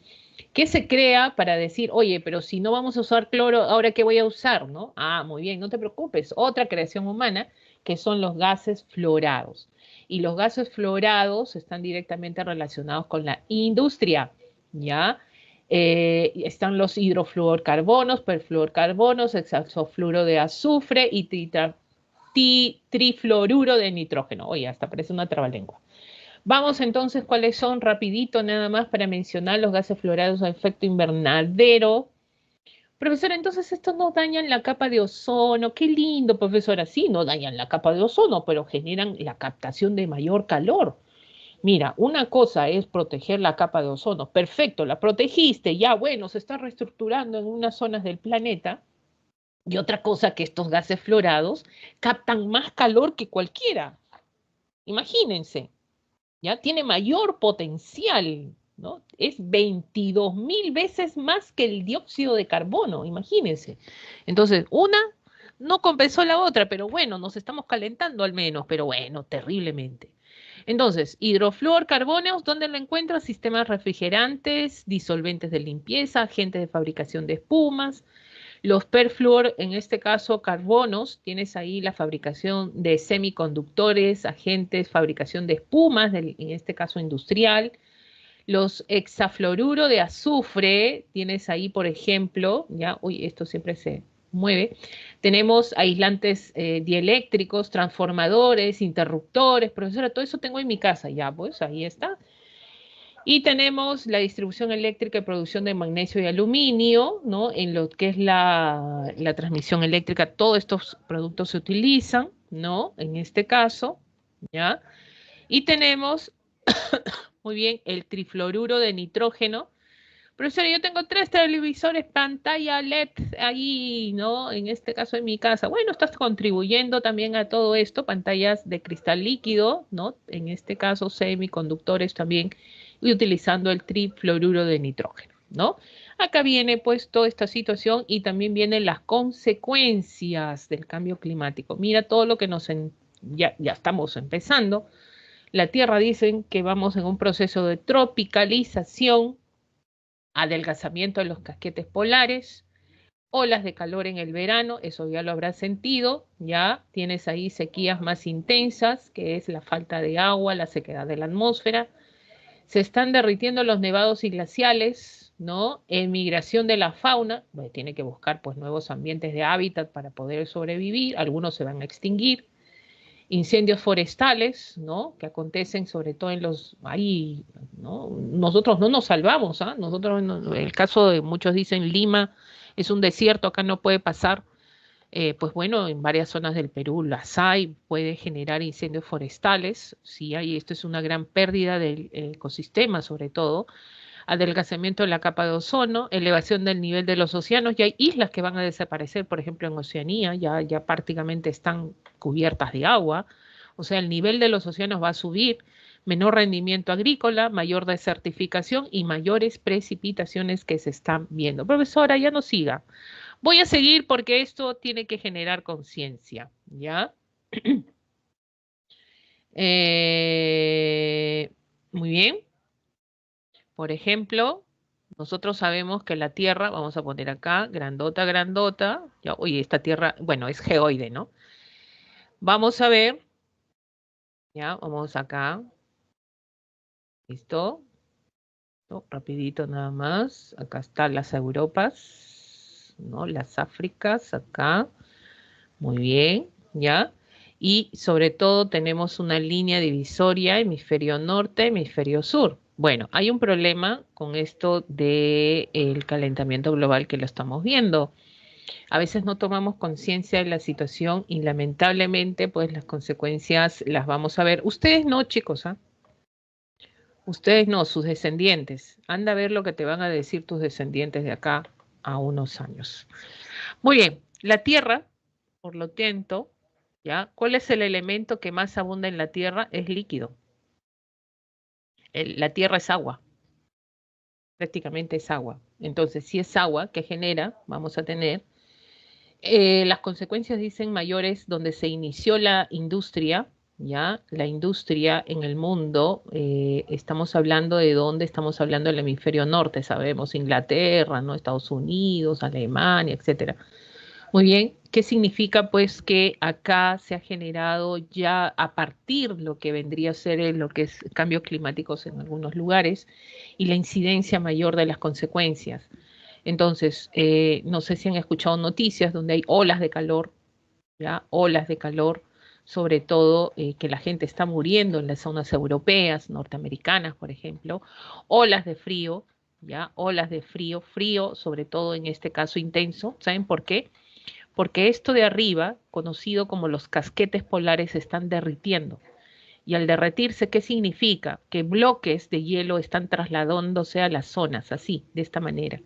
¿qué se crea para decir, oye, pero si no vamos a usar cloro, ahora qué voy a usar, ¿no? Ah, muy bien, no te preocupes, otra creación humana, que son los gases fluorados. Y los gases fluorados están directamente relacionados con la industria, ¿ya? Están los hidrofluorcarbonos, perfluorcarbonos, hexafluoro de azufre y trifluoruro de nitrógeno. Oye, hasta parece una trabalengua. Vamos entonces, ¿cuáles son? Rapidito nada más para mencionar los gases fluorados a efecto invernadero. Profesora, entonces estos no dañan la capa de ozono. Qué lindo, profesora. Sí, no dañan la capa de ozono, pero generan la captación de mayor calor. Mira, una cosa es proteger la capa de ozono. Perfecto, la protegiste. Ya, bueno, se está reestructurando en unas zonas del planeta. Y otra cosa que estos gases fluorados captan más calor que cualquiera. Imagínense. ¿Ya? Tiene mayor potencial, ¿no? Es 22.000 veces más que el dióxido de carbono, imagínense. Entonces, una no compensó la otra, pero bueno, nos estamos calentando al menos, pero bueno, terriblemente. Entonces, hidrofluorcarbonos, ¿dónde lo encuentras? Sistemas refrigerantes, disolventes de limpieza, agentes de fabricación de espumas, los perfluor, en este caso carbonos, tienes ahí la fabricación de semiconductores, agentes, fabricación de espumas, en este caso industrial. Los hexafluoruro de azufre, tienes ahí, por ejemplo, ya, uy, esto siempre se mueve. Tenemos aislantes dieléctricos, transformadores, interruptores, profesora, todo eso tengo en mi casa, ya, pues ahí está. Y tenemos la distribución eléctrica y producción de magnesio y aluminio, ¿no? En lo que es la transmisión eléctrica, todos estos productos se utilizan, ¿no? En este caso, ¿ya? Y tenemos, muy bien, el trifluoruro de nitrógeno. Profesor, yo tengo 3 televisores, pantalla LED ahí, ¿no? En este caso en mi casa. Bueno, estás contribuyendo también a todo esto, pantallas de cristal líquido, ¿no? En este caso semiconductores también, y utilizando el trifluoruro de nitrógeno, ¿no? Acá viene pues toda esta situación y también vienen las consecuencias del cambio climático. Mira todo lo que ya estamos empezando. La Tierra dicen que vamos en un proceso de tropicalización, adelgazamiento de los casquetes polares, Olas de calor en el verano, eso ya lo habrás sentido, ya tienes ahí sequías más intensas, que es la falta de agua, la sequedad de la atmósfera. Se están derritiendo los nevados y glaciales, ¿no? Migración de la fauna, bueno, tiene que buscar pues nuevos ambientes de hábitat para poder sobrevivir, algunos se van a extinguir. Incendios forestales, ¿no? Que acontecen sobre todo en los, ahí, ¿no? Nosotros no nos salvamos, ¿ah? Nosotros, el caso de muchos dicen Lima es un desierto, acá no puede pasar, pues bueno, en varias zonas del Perú las hay, puede generar incendios forestales, sí hay, esto es una gran pérdida del ecosistema sobre todo, adelgazamiento de la capa de ozono, elevación del nivel de los océanos, y hay islas que van a desaparecer, por ejemplo en Oceanía, ya prácticamente están cubiertas de agua, o sea, el nivel de los océanos va a subir, menor rendimiento agrícola, mayor desertificación y mayores precipitaciones que se están viendo. Profesora, ya no siga. Voy a seguir porque esto tiene que generar conciencia, ¿ya? Eh, muy bien. Por ejemplo, nosotros sabemos que la Tierra, vamos a poner acá, grandota, grandota, ya, oye, esta Tierra, bueno, es geoide, ¿no? Vamos a ver, ya, vamos acá, ¿listo? ¿No? Rapidito nada más, acá están las Europas, ¿no? Las Áfricas, acá, muy bien, ¿ya? Y sobre todo tenemos una línea divisoria, hemisferio norte, hemisferio sur. Bueno, hay un problema con esto del calentamiento global que lo estamos viendo. A veces no tomamos conciencia de la situación y lamentablemente pues las consecuencias las vamos a ver. Ustedes no, chicos, ¿ah? Ustedes no, sus descendientes. Anda a ver lo que te van a decir tus descendientes de acá a unos años. Muy bien, la Tierra, por lo tanto, ¿ya? ¿Cuál es el elemento que más abunda en la Tierra? Es líquido. La Tierra es agua, prácticamente es agua. Entonces, si es agua, ¿qué genera? Vamos a tener las consecuencias dicen mayores donde se inició la industria, ¿ya? La industria en el mundo, estamos hablando de dónde, estamos hablando del hemisferio norte, sabemos, Inglaterra, ¿no? Estados Unidos, Alemania, etcétera. Muy bien, ¿qué significa pues que acá se ha generado ya a partir lo que vendría a ser lo que es cambios climáticos en algunos lugares y la incidencia mayor de las consecuencias? Entonces, no sé si han escuchado noticias donde hay olas de calor, ¿ya? Olas de calor, sobre todo que la gente está muriendo en las zonas europeas, norteamericanas, por ejemplo, olas de frío, ¿ya? Olas de frío, frío, sobre todo en este caso intenso. ¿Saben por qué? Porque esto de arriba, conocido como los casquetes polares, se están derritiendo. Y al derretirse, ¿qué significa? Que bloques de hielo están trasladándose a las zonas, así, de esta manera.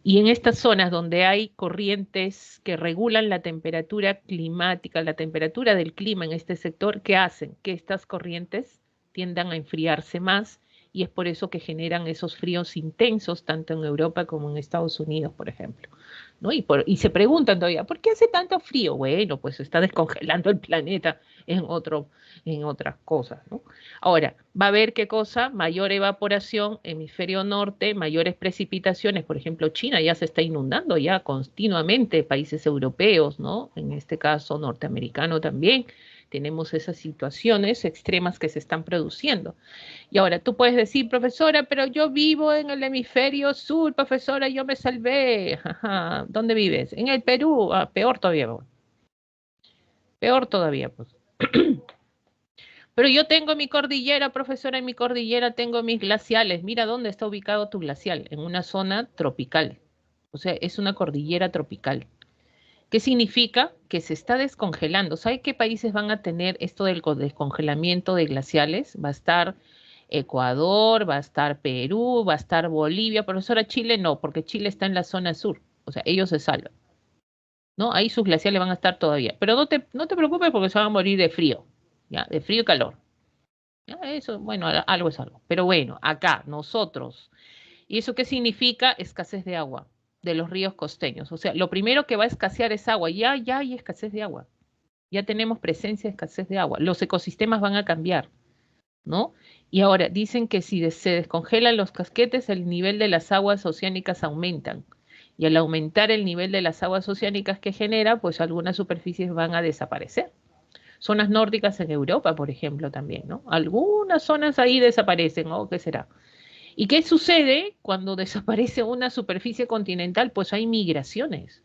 Y en estas zonas donde hay corrientes que regulan la temperatura climática, la temperatura del clima en este sector, ¿qué hacen? Que estas corrientes tiendan a enfriarse más y es por eso que generan esos fríos intensos tanto en Europa como en Estados Unidos, por ejemplo. ¿No? Y se preguntan todavía, ¿por qué hace tanto frío? Bueno, pues se está descongelando el planeta en otras cosas, ¿no? Ahora, va a haber qué cosa, mayor evaporación, hemisferio norte, mayores precipitaciones, por ejemplo, China ya se está inundando ya continuamente, países europeos, ¿no? En este caso, norteamericano también, tenemos esas situaciones extremas que se están produciendo. Y ahora tú puedes decir, profesora, pero yo vivo en el hemisferio sur, profesora, yo me salvé. Ajá. ¿Dónde vives? En el Perú. Ah, peor todavía, pues. Peor todavía, pues. Pero yo tengo mi cordillera, profesora, en mi cordillera tengo mis glaciales. Mira dónde está ubicado tu glacial, en una zona tropical. O sea, es una cordillera tropical. ¿Qué significa? Que se está descongelando. ¿Sabe qué países van a tener esto del descongelamiento de glaciales? Va a estar Ecuador, va a estar Perú, va a estar Bolivia. Profesora, Chile no, porque Chile está en la zona sur. O sea, ellos se salvan, ¿no? Ahí sus glaciales van a estar todavía. Pero no te preocupes porque se van a morir de frío, ¿ya? De frío y calor. ¿Ya? Eso, bueno, algo es algo. Pero bueno, acá, nosotros. ¿Y eso qué significa? Escasez de agua de los ríos costeños. O sea, lo primero que va a escasear es agua. Ya hay escasez de agua. Ya tenemos presencia de escasez de agua. Los ecosistemas van a cambiar, ¿no? Y ahora dicen que si se descongelan los casquetes, el nivel de las aguas oceánicas aumentan. Y al aumentar el nivel de las aguas oceánicas que genera, pues algunas superficies van a desaparecer. Zonas nórdicas en Europa, por ejemplo, también, ¿no? Algunas zonas ahí desaparecen, ¿no? ¿Qué será? ¿Y qué sucede cuando desaparece una superficie continental? Pues hay migraciones.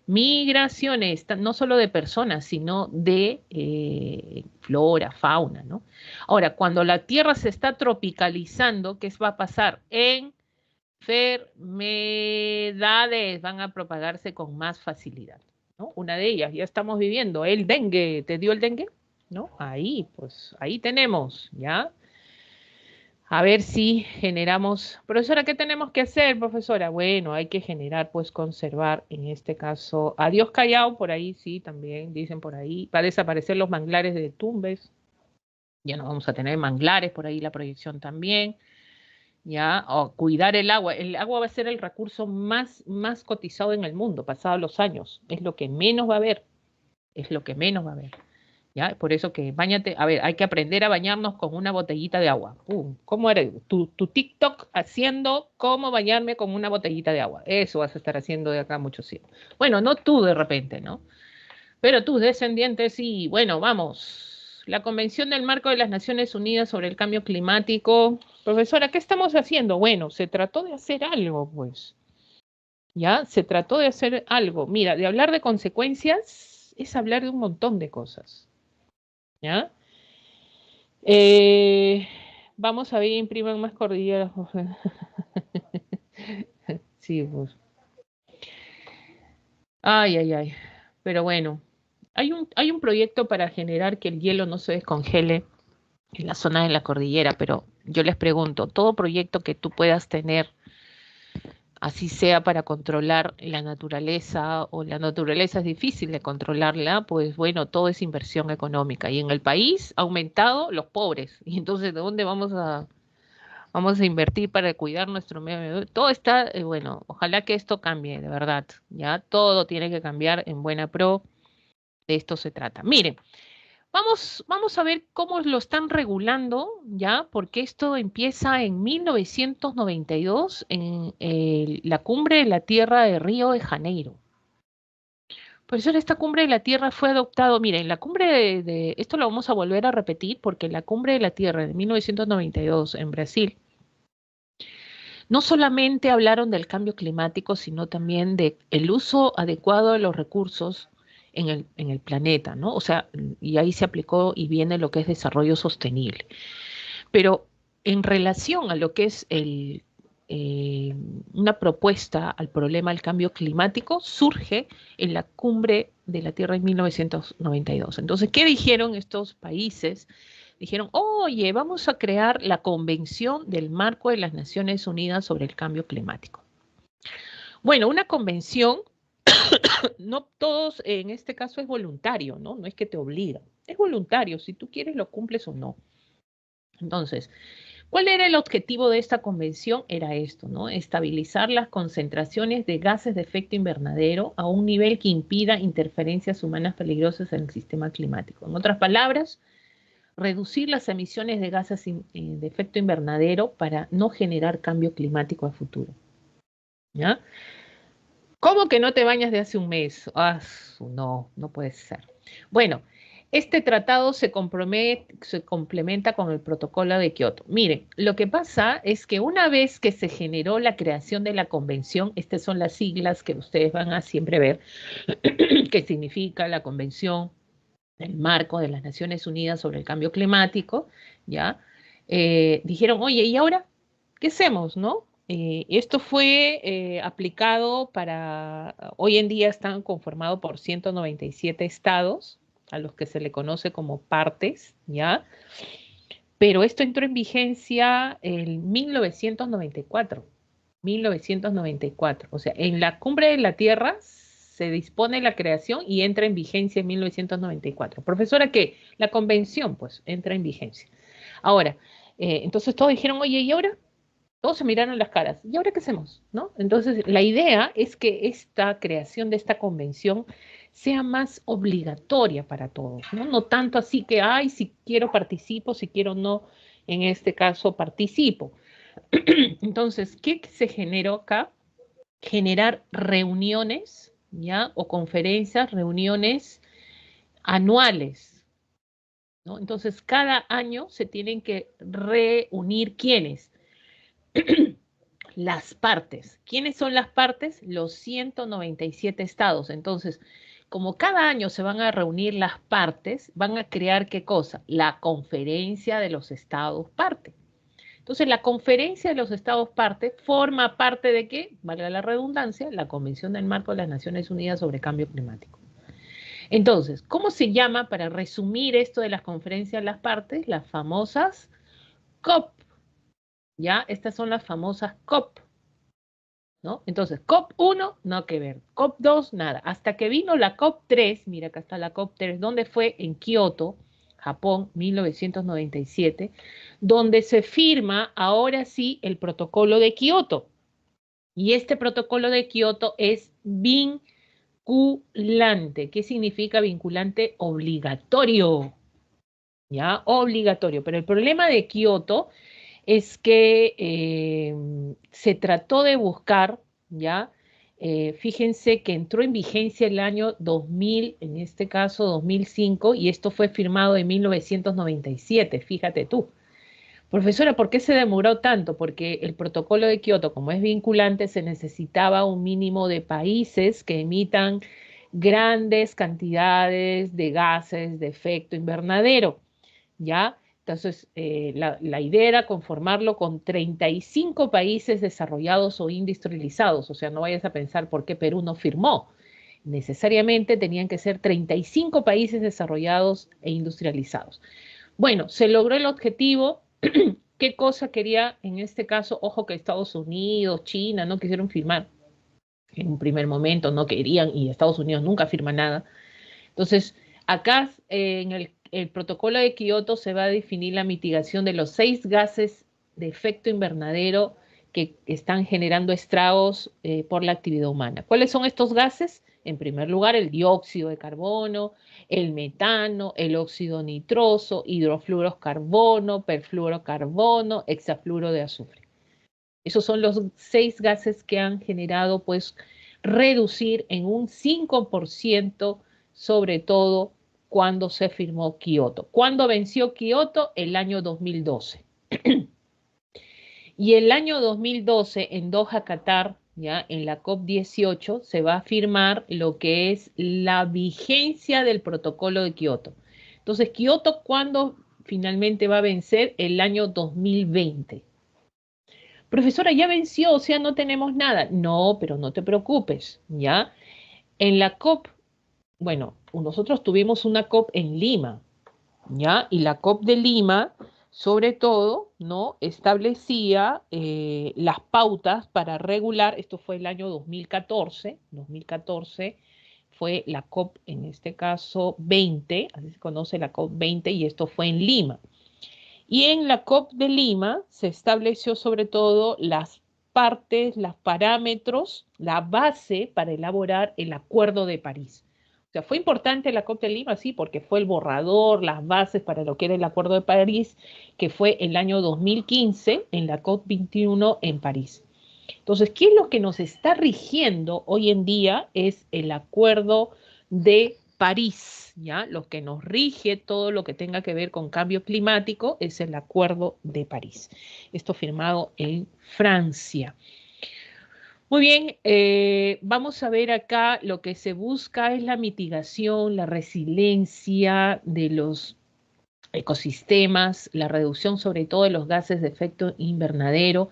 Migraciones, no solo de personas, sino de flora, fauna, ¿no? Ahora, cuando la Tierra se está tropicalizando, ¿qué va a pasar? Enfermedades van a propagarse con más facilidad, ¿no? Una de ellas, ya estamos viviendo, el dengue, ¿te dio el dengue? ¿No? Ahí, pues, ahí tenemos, ¿ya? A ver si generamos, profesora, ¿qué tenemos que hacer, profesora? Bueno, hay que generar, pues conservar, en este caso, adiós Callao, por ahí sí, también dicen por ahí, va a desaparecer los manglares de Tumbes, ya no vamos a tener manglares, por ahí la proyección también, ya, o cuidar el agua va a ser el recurso más cotizado en el mundo, pasados los años, es lo que menos va a haber, es lo que menos va a haber. ¿Ya? Por eso que bañate, a ver, hay que aprender a bañarnos con una botellita de agua. ¿Cómo eres? Tu TikTok haciendo cómo bañarme con una botellita de agua. Eso vas a estar haciendo de acá mucho tiempo. Bueno, no tú de repente, ¿no? Pero tus descendientes sí. Bueno, vamos. La Convención del Marco de las Naciones Unidas sobre el Cambio Climático. Profesora, ¿qué estamos haciendo? Bueno, se trató de hacer algo, pues. ¿Ya? Se trató de hacer algo. Mira, de hablar de consecuencias es hablar de un montón de cosas. ¿Ya? Vamos a ver, impriman más cordilleras. Sí, pues. Ay, ay, ay. Pero bueno, hay un proyecto para generar que el hielo no se descongele en la zona de la cordillera, pero yo les pregunto, todo proyecto que tú puedas tener, así sea para controlar la naturaleza o la naturaleza es difícil de controlarla, pues bueno, todo es inversión económica. Y en el país ha aumentado los pobres. Y entonces, ¿de dónde vamos a invertir para cuidar nuestro medio ambiente? Todo está, bueno, ojalá que esto cambie, de verdad, ¿ya? Todo tiene que cambiar en buena pro, de esto se trata. Miren, vamos a ver cómo lo están regulando, ¿ya? Porque esto empieza en 1992 en la cumbre de la Tierra de Río de Janeiro. Por eso esta cumbre de la Tierra fue adoptado, miren, la cumbre esto lo vamos a volver a repetir porque la cumbre de la Tierra de 1992 en Brasil, no solamente hablaron del cambio climático, sino también de el uso adecuado de los recursos en el planeta, ¿no? O sea, y ahí se aplicó y viene lo que es desarrollo sostenible. Pero en relación a lo que es eh, una propuesta al problema del cambio climático, surge en la cumbre de la Tierra en 1992. Entonces, ¿qué dijeron estos países? Dijeron, oye, vamos a crear la Convención del Marco de las Naciones Unidas sobre el Cambio Climático. Bueno, una convención, no todos, en este caso es voluntario, ¿no? No es que te obliga, es voluntario, si tú quieres lo cumples o no. Entonces, ¿cuál era el objetivo de esta convención? Era esto, ¿no? Estabilizar las concentraciones de gases de efecto invernadero a un nivel que impida interferencias humanas peligrosas en el sistema climático. En otras palabras, reducir las emisiones de gases de efecto invernadero para no generar cambio climático a futuro. ¿Ya? ¿Cómo que no te bañas de hace un mes? Ah, no, no puede ser. Bueno, este tratado se complementa con el protocolo de Kioto. Miren, lo que pasa es que una vez que se generó la creación de la convención, estas son las siglas que ustedes van a siempre ver, que significa la convención del marco de las Naciones Unidas sobre el cambio climático, ¿ya? Dijeron, oye, ¿y ahora qué hacemos, no? Esto fue aplicado hoy en día están conformados por 197 estados, a los que se le conoce como partes, ¿ya? Pero esto entró en vigencia en 1994, 1994. O sea, en la Cumbre de la Tierra se dispone la creación y entra en vigencia en 1994. Profesora, ¿qué? La convención, pues, entra en vigencia. Ahora, entonces todos dijeron, oye, ¿y ahora? Todos se miraron las caras. ¿Y ahora qué hacemos? ¿No? Entonces, la idea es que esta creación de esta convención sea más obligatoria para todos, ¿no? No tanto así que, ay, si quiero participo, si quiero no, en este caso participo. Entonces, ¿qué se generó acá? generar reuniones, ¿ya? O conferencias, reuniones anuales, ¿no? Entonces, cada año se tienen que reunir ¿quiénes? Las partes. ¿Quiénes son las partes? Los 197 estados. Entonces, como cada año se van a reunir las partes, van a crear ¿qué cosa? La conferencia de los estados parte. Entonces, la conferencia de los estados parte forma parte de ¿qué? Valga la redundancia, la Convención del Marco de las Naciones Unidas sobre Cambio Climático. Entonces, ¿cómo se llama, para resumir esto de las conferencias de las partes? Las famosas COP, ¿ya? Estas son las famosas COP, ¿no? Entonces, COP 1, no que ver. COP 2, nada. Hasta que vino la COP 3, mira, acá está la COP 3, donde fue en Kioto, Japón, 1997, donde se firma ahora sí el protocolo de Kioto. Y este protocolo de Kioto es vinculante. ¿Qué significa vinculante? Obligatorio, ¿ya? Obligatorio. Pero el problema de Kioto es que se trató de buscar, ¿ya? Fíjense que entró en vigencia el año 2000, en este caso 2005, y esto fue firmado en 1997, fíjate tú. Profesora, ¿por qué se demoró tanto? Porque el protocolo de Kioto, como es vinculante, se necesitaba un mínimo de países que emitan grandes cantidades de gases de efecto invernadero, ¿ya? Entonces, la idea era conformarlo con 35 países desarrollados o industrializados. O sea, no vayas a pensar por qué Perú no firmó. Necesariamente tenían que ser 35 países desarrollados e industrializados. Bueno, se logró el objetivo. ¿Qué cosa quería en este caso? Ojo que Estados Unidos, China no quisieron firmar. En un primer momento no querían y Estados Unidos nunca firma nada. Entonces, acá en el protocolo de Kioto se va a definir la mitigación de los 6 gases de efecto invernadero que están generando estragos por la actividad humana. ¿Cuáles son estos gases? En primer lugar, el dióxido de carbono, el metano, el óxido nitroso, hidrofluorocarbono, perfluorocarbono, hexafluoro de azufre. Esos son los 6 gases que han generado, pues, reducir en un 5%, sobre todo cuando se firmó Kioto. ¿Cuándo venció Kioto? El año 2012. Y el año 2012, en Doha, Qatar, ya en la COP 18, se va a firmar lo que es la vigencia del protocolo de Kioto. Entonces, Kioto, ¿cuándo finalmente va a vencer? El año 2020. Profesora, ya venció, o sea, no tenemos nada. No, pero no te preocupes, ¿ya? En la COP, bueno, nosotros tuvimos una COP en Lima, ¿ya? Y la COP de Lima, sobre todo, ¿no? Establecía las pautas para regular, esto fue el año 2014 fue la COP, en este caso 20, así se conoce la COP 20, y esto fue en Lima. Y en la COP de Lima se estableció sobre todo las partes, los parámetros, la base para elaborar el Acuerdo de París. O sea, fue importante la COP de Lima, sí, porque fue el borrador, las bases para lo que era el Acuerdo de París, que fue el año 2015 en la COP 21 en París. Entonces, ¿qué es lo que nos está rigiendo hoy en día? Es el Acuerdo de París, ¿ya? Lo que nos rige todo lo que tenga que ver con cambio climático es el Acuerdo de París. Esto firmado en Francia. Muy bien, vamos a ver acá, lo que se busca es la mitigación, la resiliencia de los ecosistemas, la reducción sobre todo de los gases de efecto invernadero.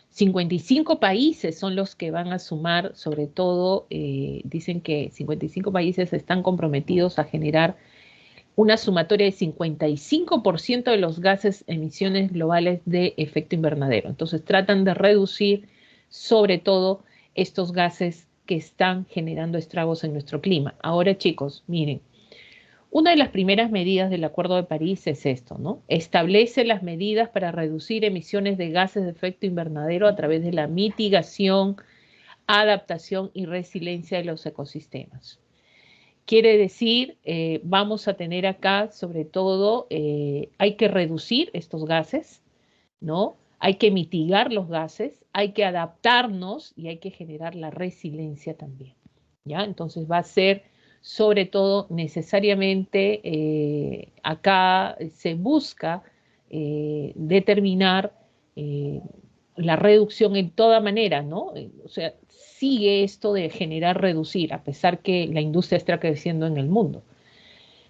55 países son los que van a sumar, sobre todo, dicen que 55 países están comprometidos a generar una sumatoria de 55% de los gases emisiones globales de efecto invernadero. Entonces tratan de reducir sobre todo estos gases que están generando estragos en nuestro clima. Ahora, chicos, miren, una de las primeras medidas del Acuerdo de París es esto, ¿no? Establece las medidas para reducir emisiones de gases de efecto invernadero a través de la mitigación, adaptación y resiliencia de los ecosistemas. Quiere decir, vamos a tener acá, sobre todo, hay que reducir estos gases, ¿no? Hay que mitigar los gases, hay que adaptarnos y hay que generar la resiliencia también, ¿ya? Entonces va a ser, sobre todo, necesariamente, acá se busca determinar eh, la reducción en toda manera, ¿no? O sea, sigue esto de generar, reducir, a pesar que la industria está creciendo en el mundo.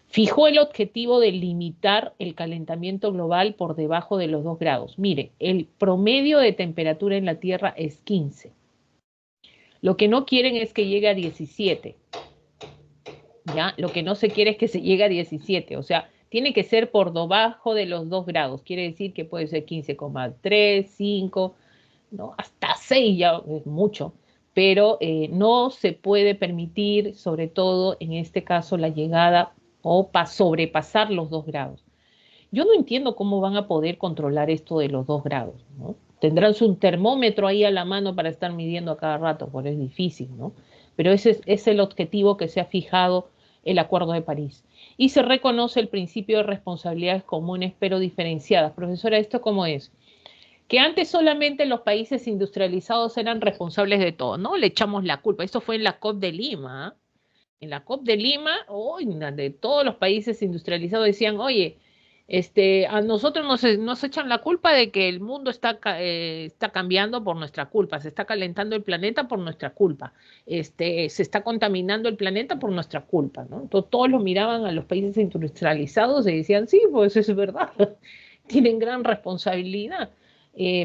Fijó el objetivo de limitar el calentamiento global por debajo de los 2 grados. Mire, el promedio de temperatura en la Tierra es 15. Lo que no quieren es que llegue a 17. ¿Ya? Lo que no se quiere es que se llegue a 17. O sea, tiene que ser por debajo de los 2 grados. Quiere decir que puede ser 15,3, 5, ¿no? Hasta 6 ya es mucho. Pero no se puede permitir, sobre todo en este caso, la llegada o sobrepasar los 2 grados. Yo no entiendo cómo van a poder controlar esto de los 2 grados, ¿no? Tendrán su termómetro ahí a la mano para estar midiendo a cada rato, pues es difícil, ¿no? Pero ese es el objetivo que se ha fijado el Acuerdo de París. Y se reconoce el principio de responsabilidades comunes pero diferenciadas. Profesora, ¿esto cómo es? Que antes solamente los países industrializados eran responsables de todo, ¿no? Le echamos la culpa. Esto fue en la COP de Lima. En la COP de Lima, de todos los países industrializados decían, oye, a nosotros nos echan la culpa de que el mundo está cambiando por nuestra culpa, se está calentando el planeta por nuestra culpa, se está contaminando el planeta por nuestra culpa, ¿no? Entonces, todos lo miraban a los países industrializados y decían, sí, pues eso es verdad, tienen gran responsabilidad.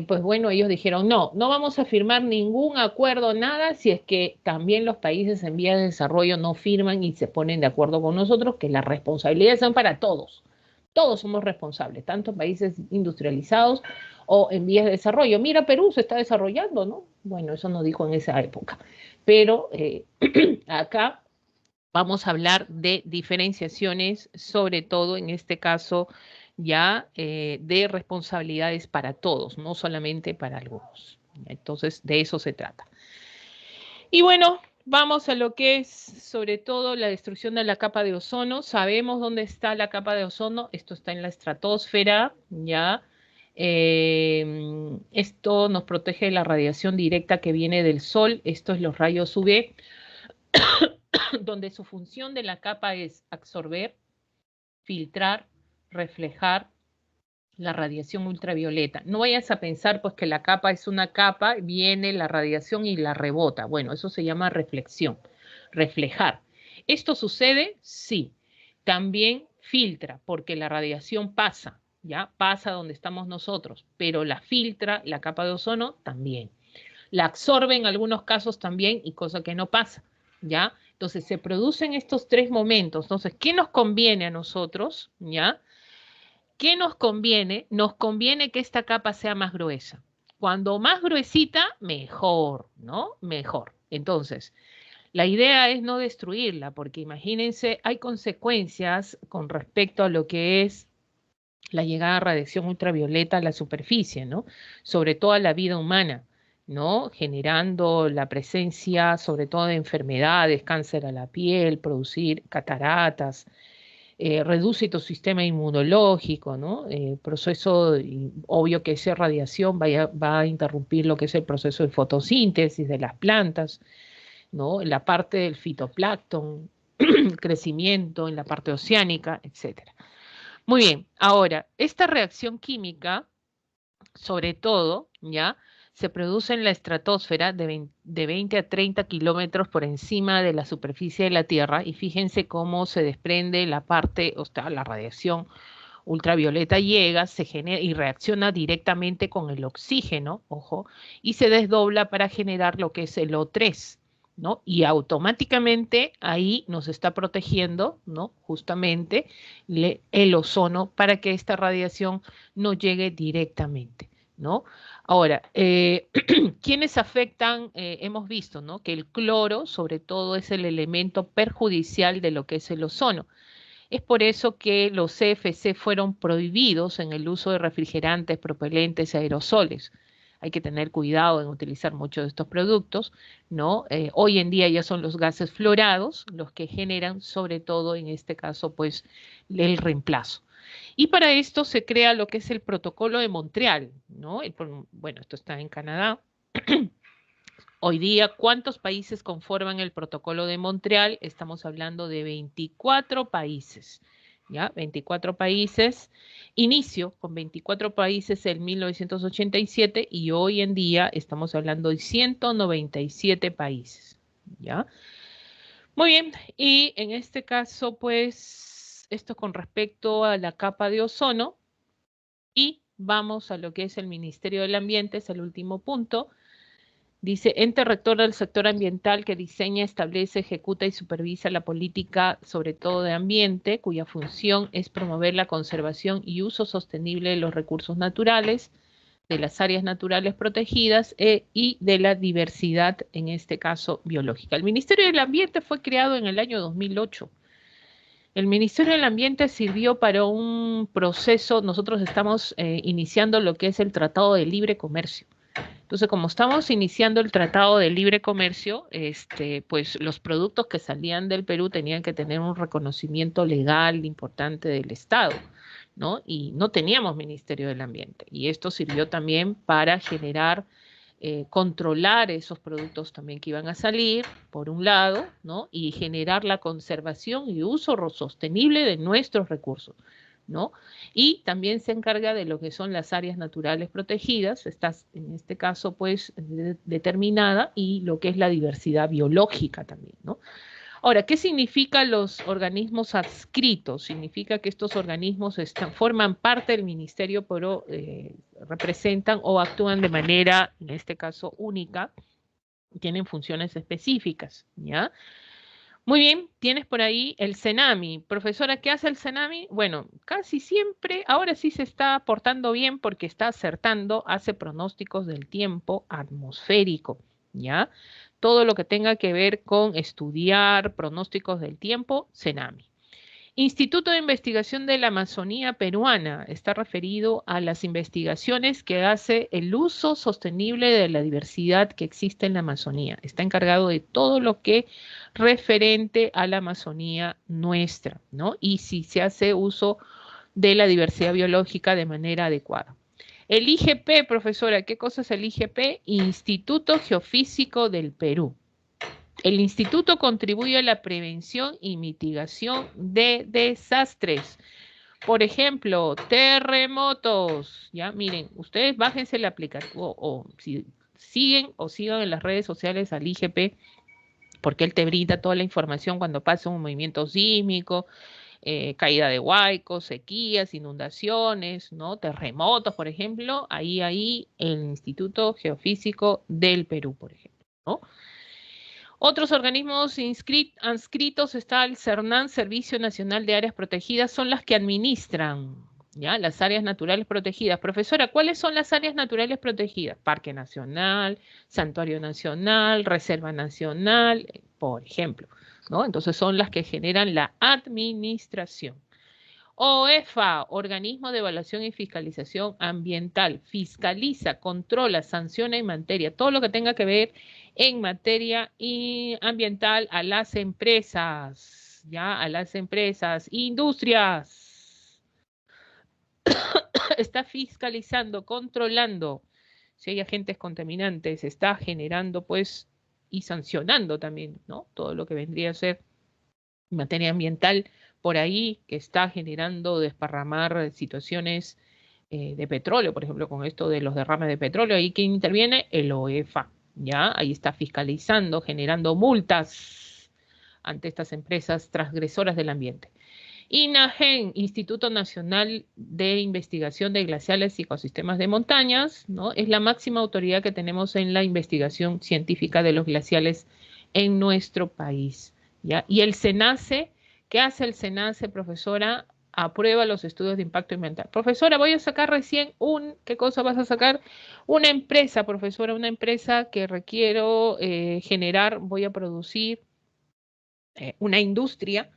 Pues bueno, ellos dijeron, no, no vamos a firmar ningún acuerdo, nada, si es que también los países en vías de desarrollo no firman y se ponen de acuerdo con nosotros, que las responsabilidades son para todos. Todos somos responsables, tanto países industrializados o en vías de desarrollo. Mira, Perú se está desarrollando, ¿no? Bueno, eso no dijo en esa época. Pero acá vamos a hablar de diferenciaciones, sobre todo en este caso ya de responsabilidades para todos, no solamente para algunos. Entonces, de eso se trata. Y bueno, vamos a lo que es sobre todo la destrucción de la capa de ozono. Sabemos dónde está la capa de ozono. Esto está en la estratosfera, ¿ya? Esto nos protege de la radiación directa que viene del sol. Esto es los rayos UV, donde su función de la capa es absorber, filtrar, reflejar la radiación ultravioleta. No vayas a pensar pues que la capa es una capa, viene la radiación y la rebota. Bueno, eso se llama reflexión, reflejar. ¿Esto sucede? Sí. También filtra, porque la radiación pasa, ¿ya? Pasa donde estamos nosotros, pero la filtra, la capa de ozono también. La absorbe en algunos casos también y cosa que no pasa, ¿ya? Entonces se producen estos 3 momentos. Entonces, ¿qué nos conviene a nosotros, ¿ya? ¿Qué nos conviene? Nos conviene que esta capa sea más gruesa. Cuando más gruesita, mejor, ¿no? Mejor. Entonces, la idea es no destruirla, porque imagínense, hay consecuencias con respecto a lo que es la llegada de radiación ultravioleta a la superficie, ¿no? Sobre todo a la vida humana, ¿no? Generando la presencia, sobre todo de enfermedades, cáncer a la piel, producir cataratas, reduce tu sistema inmunológico, ¿no? Proceso, obvio que esa radiación va a interrumpir lo que es el proceso de fotosíntesis de las plantas, ¿no? En la parte del fitoplancton, crecimiento, en la parte oceánica, etcétera. Muy bien, ahora, esta reacción química, sobre todo, ¿ya? Se produce en la estratosfera de 20 a 30 kilómetros por encima de la superficie de la Tierra y fíjense cómo se desprende la parte, o sea, la radiación ultravioleta llega, se genera y reacciona directamente con el oxígeno, ojo, y se desdobla para generar lo que es el O3, ¿no? Y automáticamente ahí nos está protegiendo, ¿no? Justamente el ozono para que esta radiación no llegue directamente, ¿no? Ahora, ¿quiénes afectan? Hemos visto, ¿no? Que el cloro, sobre todo, es el elemento perjudicial de lo que es el ozono. Es por eso que los CFC fueron prohibidos en el uso de refrigerantes, propelentes y aerosoles. Hay que tener cuidado en utilizar muchos de estos productos, ¿no? Hoy en día ya son los gases fluorados los que generan, sobre todo en este caso, pues, el reemplazo. Y para esto se crea lo que es el Protocolo de Montreal, ¿no? Bueno, esto está en Canadá. Hoy día, ¿cuántos países conforman el Protocolo de Montreal? Estamos hablando de 24 países, ¿ya? 24 países. Inicio con 24 países en 1987 y hoy en día estamos hablando de 197 países, ¿ya? Muy bien, y en este caso, pues, esto con respecto a la capa de ozono, y vamos a lo que es el Ministerio del Ambiente, es el último punto. Dice, ente rector del sector ambiental que diseña, establece, ejecuta y supervisa la política, sobre todo de ambiente, cuya función es promover la conservación y uso sostenible de los recursos naturales, de las áreas naturales protegidas y de la diversidad, en este caso, biológica. El Ministerio del Ambiente fue creado en el año 2008. El Ministerio del Ambiente sirvió para un proceso, nosotros estamos iniciando lo que es el Tratado de Libre Comercio. Entonces, como estamos iniciando el Tratado de Libre Comercio, pues los productos que salían del Perú tenían que tener un reconocimiento legal importante del Estado, ¿no? Y no teníamos Ministerio del Ambiente. Y esto sirvió también para generar, controlar esos productos también que iban a salir, por un lado, ¿no? Y generar la conservación y uso sostenible de nuestros recursos, ¿no? Y también se encarga de lo que son las áreas naturales protegidas, está en este caso pues determinada, y lo que es la diversidad biológica también, ¿no? Ahora, ¿qué significan los organismos adscritos? Significa que estos organismos forman parte del ministerio, pero representan o actúan de manera, en este caso, única, tienen funciones específicas, ¿ya? Muy bien, tienes por ahí el CENAMI. Profesora, ¿qué hace el CENAMI? Bueno, casi siempre, ahora sí se está portando bien porque está acertando, hace pronósticos del tiempo atmosférico, ¿ya? Todo lo que tenga que ver con estudiar pronósticos del tiempo, CENAMI. Instituto de Investigación de la Amazonía Peruana está referido a las investigaciones que hace el uso sostenible de la diversidad que existe en la Amazonía. Está encargado de todo lo que referente a la Amazonía nuestra, ¿no? Y si se hace uso de la diversidad biológica de manera adecuada. El IGP, profesora, ¿qué cosa es el IGP? Instituto Geofísico del Perú. El instituto contribuye a la prevención y mitigación de desastres. Por ejemplo, terremotos. Ya, miren, ustedes bájense el aplicativo o si sigan en las redes sociales al IGP, porque él te brinda toda la información cuando pasa un movimiento sísmico, caída de huaicos, sequías, inundaciones, ¿no? Terremotos, por ejemplo. Ahí el Instituto Geofísico del Perú, por ejemplo, ¿no? Otros organismos inscritos está el CERNAN, Servicio Nacional de Áreas Protegidas, son las que administran, ¿ya? Las áreas naturales protegidas. Profesora, ¿cuáles son las áreas naturales protegidas? Parque Nacional, Santuario Nacional, Reserva Nacional, por ejemplo, ¿no? Entonces son las que generan la administración. OEFA, Organismo de Evaluación y Fiscalización Ambiental, fiscaliza, controla, sanciona en materia, todo lo que tenga que ver en materia ambiental a las empresas, ya, a las empresas, industrias. Está fiscalizando, controlando si hay agentes contaminantes, está generando, pues, y sancionando también, ¿no? Todo lo que vendría a ser en materia ambiental por ahí, que está generando desparramar situaciones de petróleo, por ejemplo, con esto de los derrames de petróleo. Ahí quien interviene, el OEFA, ¿ya? Ahí está fiscalizando, generando multas ante estas empresas transgresoras del ambiente. INAGEN, Instituto Nacional de Investigación de Glaciales y Ecosistemas de Montañas, ¿no? Es la máxima autoridad que tenemos en la investigación científica de los glaciales en nuestro país, ¿ya? Y el SENACE, ¿qué hace el SENACE, profesora? Aprueba los estudios de impacto ambiental. Profesora, voy a sacar recién ¿qué cosa vas a sacar? Una empresa, profesora, una empresa que requiero generar, voy a producir una industria,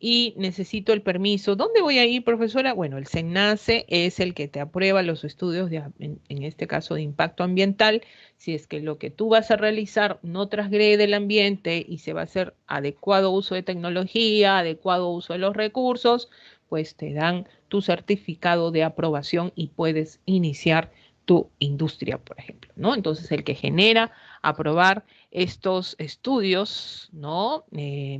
y necesito el permiso. ¿Dónde voy a ir, profesora? Bueno, el SENACE es el que te aprueba los estudios, en este caso de impacto ambiental, si es que lo que tú vas a realizar no transgrede el ambiente y se va a hacer adecuado uso de tecnología, adecuado uso de los recursos, pues te dan tu certificado de aprobación y puedes iniciar tu industria, por ejemplo, ¿no? Entonces, el que genera aprobar estos estudios, ¿no?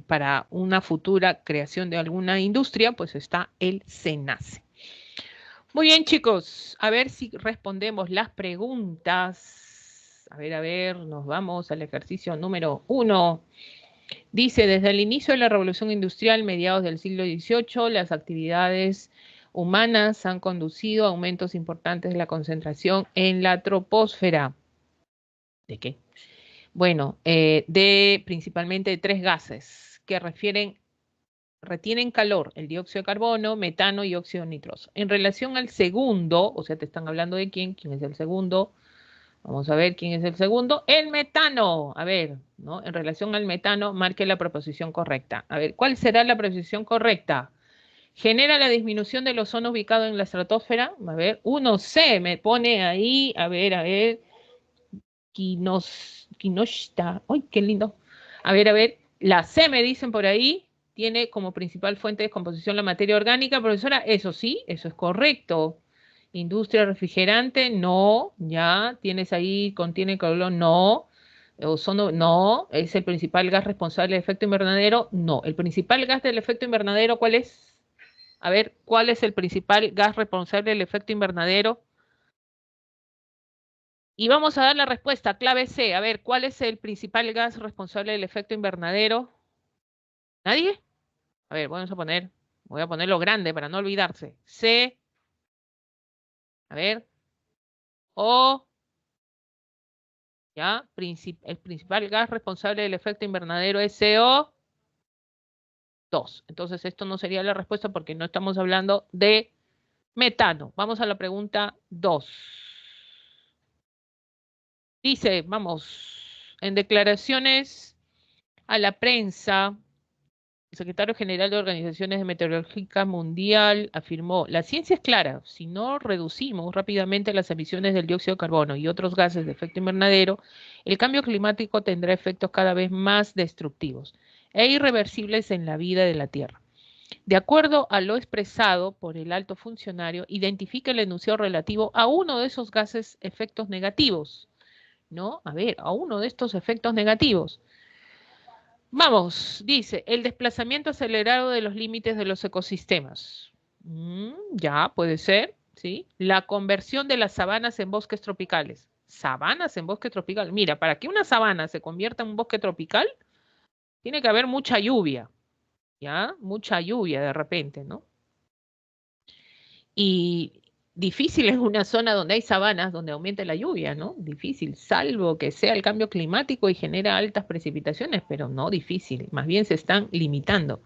Para una futura creación de alguna industria, pues está el SENACE. Muy bien, chicos, a ver si respondemos las preguntas. A ver, nos vamos al ejercicio número 1. Dice, desde el inicio de la Revolución Industrial, mediados del siglo XVIII, las actividades humanas han conducido a aumentos importantes de la concentración en la troposfera. ¿De qué? Bueno, principalmente de 3 gases que retienen calor, el dióxido de carbono, metano y óxido nitroso. En relación al segundo, o sea, te están hablando de quién es el segundo. Vamos a ver quién es el segundo. El metano. A ver, ¿no? En relación al metano, marque la proposición correcta. A ver, ¿cuál será la proposición correcta? Genera la disminución del ozono ubicado en la estratosfera. A ver, 1C me pone ahí. A ver. Kinoshita. ¡Ay, qué lindo! A ver. La C me dicen por ahí. Tiene como principal fuente de descomposición la materia orgánica. Profesora, eso sí, eso es correcto. Industria refrigerante, no. Ya, tienes ahí, contiene calor, no. Ozono, no. ¿Es el principal gas responsable del efecto invernadero? No. ¿El principal gas del efecto invernadero cuál es? A ver, ¿cuál es el principal gas responsable del efecto invernadero? Y vamos a dar la respuesta, clave C. A ver, ¿cuál es el principal gas responsable del efecto invernadero? ¿Nadie? A ver, voy a ponerlo grande para no olvidarse. C, a ver, O, ¿ya? El principal gas responsable del efecto invernadero es CO2. Entonces, esto no sería la respuesta porque no estamos hablando de metano. Vamos a la pregunta 2. Dice, vamos, en declaraciones a la prensa, el secretario general de Organizaciones de Meteorológica Mundial afirmó, la ciencia es clara, si no reducimos rápidamente las emisiones del dióxido de carbono y otros gases de efecto invernadero, el cambio climático tendrá efectos cada vez más destructivos e irreversibles en la vida de la Tierra. De acuerdo a lo expresado por el alto funcionario, identifica el enunciado relativo a uno de esos gases efectos negativos, ¿no? A ver, a uno de estos efectos negativos. Vamos, dice, el desplazamiento acelerado de los límites de los ecosistemas. Ya, puede ser, ¿sí? La conversión de las sabanas en bosques tropicales. ¿Sabanas en bosque tropical? Mira, para que una sabana se convierta en un bosque tropical, tiene que haber mucha lluvia, ¿ya? Mucha lluvia de repente, ¿no? Y difícil es una zona donde hay sabanas, donde aumente la lluvia, ¿no? Difícil, salvo que sea el cambio climático y genera altas precipitaciones, pero no difícil, más bien se están limitando.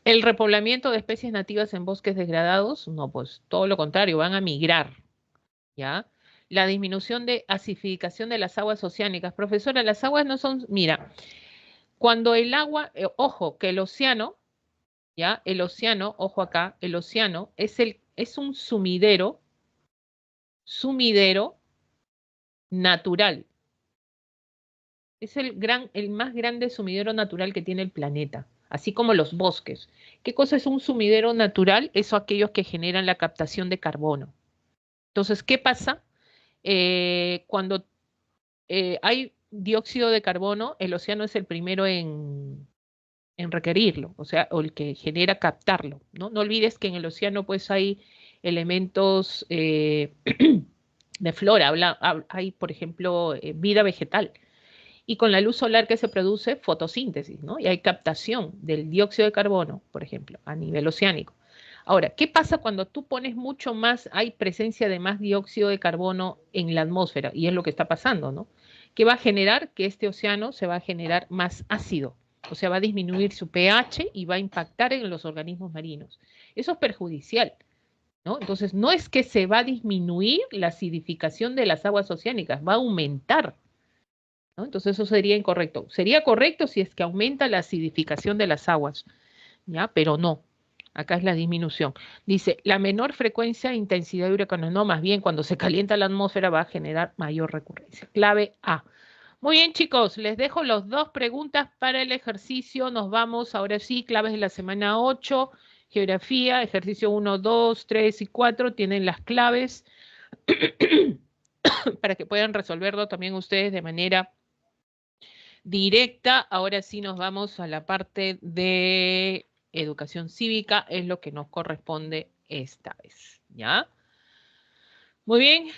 El repoblamiento de especies nativas en bosques degradados, no, pues todo lo contrario, van a migrar, ¿ya? La disminución de acidificación de las aguas oceánicas. Profesora, las aguas no son, mira, cuando el agua, ojo, que el océano, ¿ya? El océano, ojo acá, el océano es un sumidero natural. Es el más grande sumidero natural que tiene el planeta, así como los bosques. ¿Qué cosa es un sumidero natural? Eso aquellos que generan la captación de carbono. Entonces, ¿qué pasa? Cuando hay dióxido de carbono, el océano es el primero en requerirlo, o sea, o el que genera captarlo, ¿no? No olvides que en el océano pues hay elementos de flora, hay, por ejemplo, vida vegetal. Y con la luz solar que se produce, fotosíntesis, ¿no? Y hay captación del dióxido de carbono, por ejemplo, a nivel oceánico. Ahora, ¿qué pasa cuando tú pones mucho más, hay presencia de más dióxido de carbono en la atmósfera? Y es lo que está pasando, ¿no? ¿Qué va a generar? Que este océano se va a generar más ácido, o sea, va a disminuir su pH y va a impactar en los organismos marinos. Eso es perjudicial, ¿no? Entonces, no es que se va a disminuir la acidificación de las aguas oceánicas, va a aumentar, ¿no? Entonces, eso sería incorrecto. Sería correcto si es que aumenta la acidificación de las aguas, ¿ya? Pero no, acá es la disminución. Dice, la menor frecuencia e intensidad de huracanes, no, más bien cuando se calienta la atmósfera va a generar mayor recurrencia. Clave A. Muy bien, chicos, les dejo las dos preguntas para el ejercicio. Nos vamos ahora sí, claves de la semana 8, geografía, ejercicio 1, 2, 3 y 4, tienen las claves para que puedan resolverlo también ustedes de manera directa. Ahora sí nos vamos a la parte de educación cívica, es lo que nos corresponde esta vez, ¿ya? Muy bien.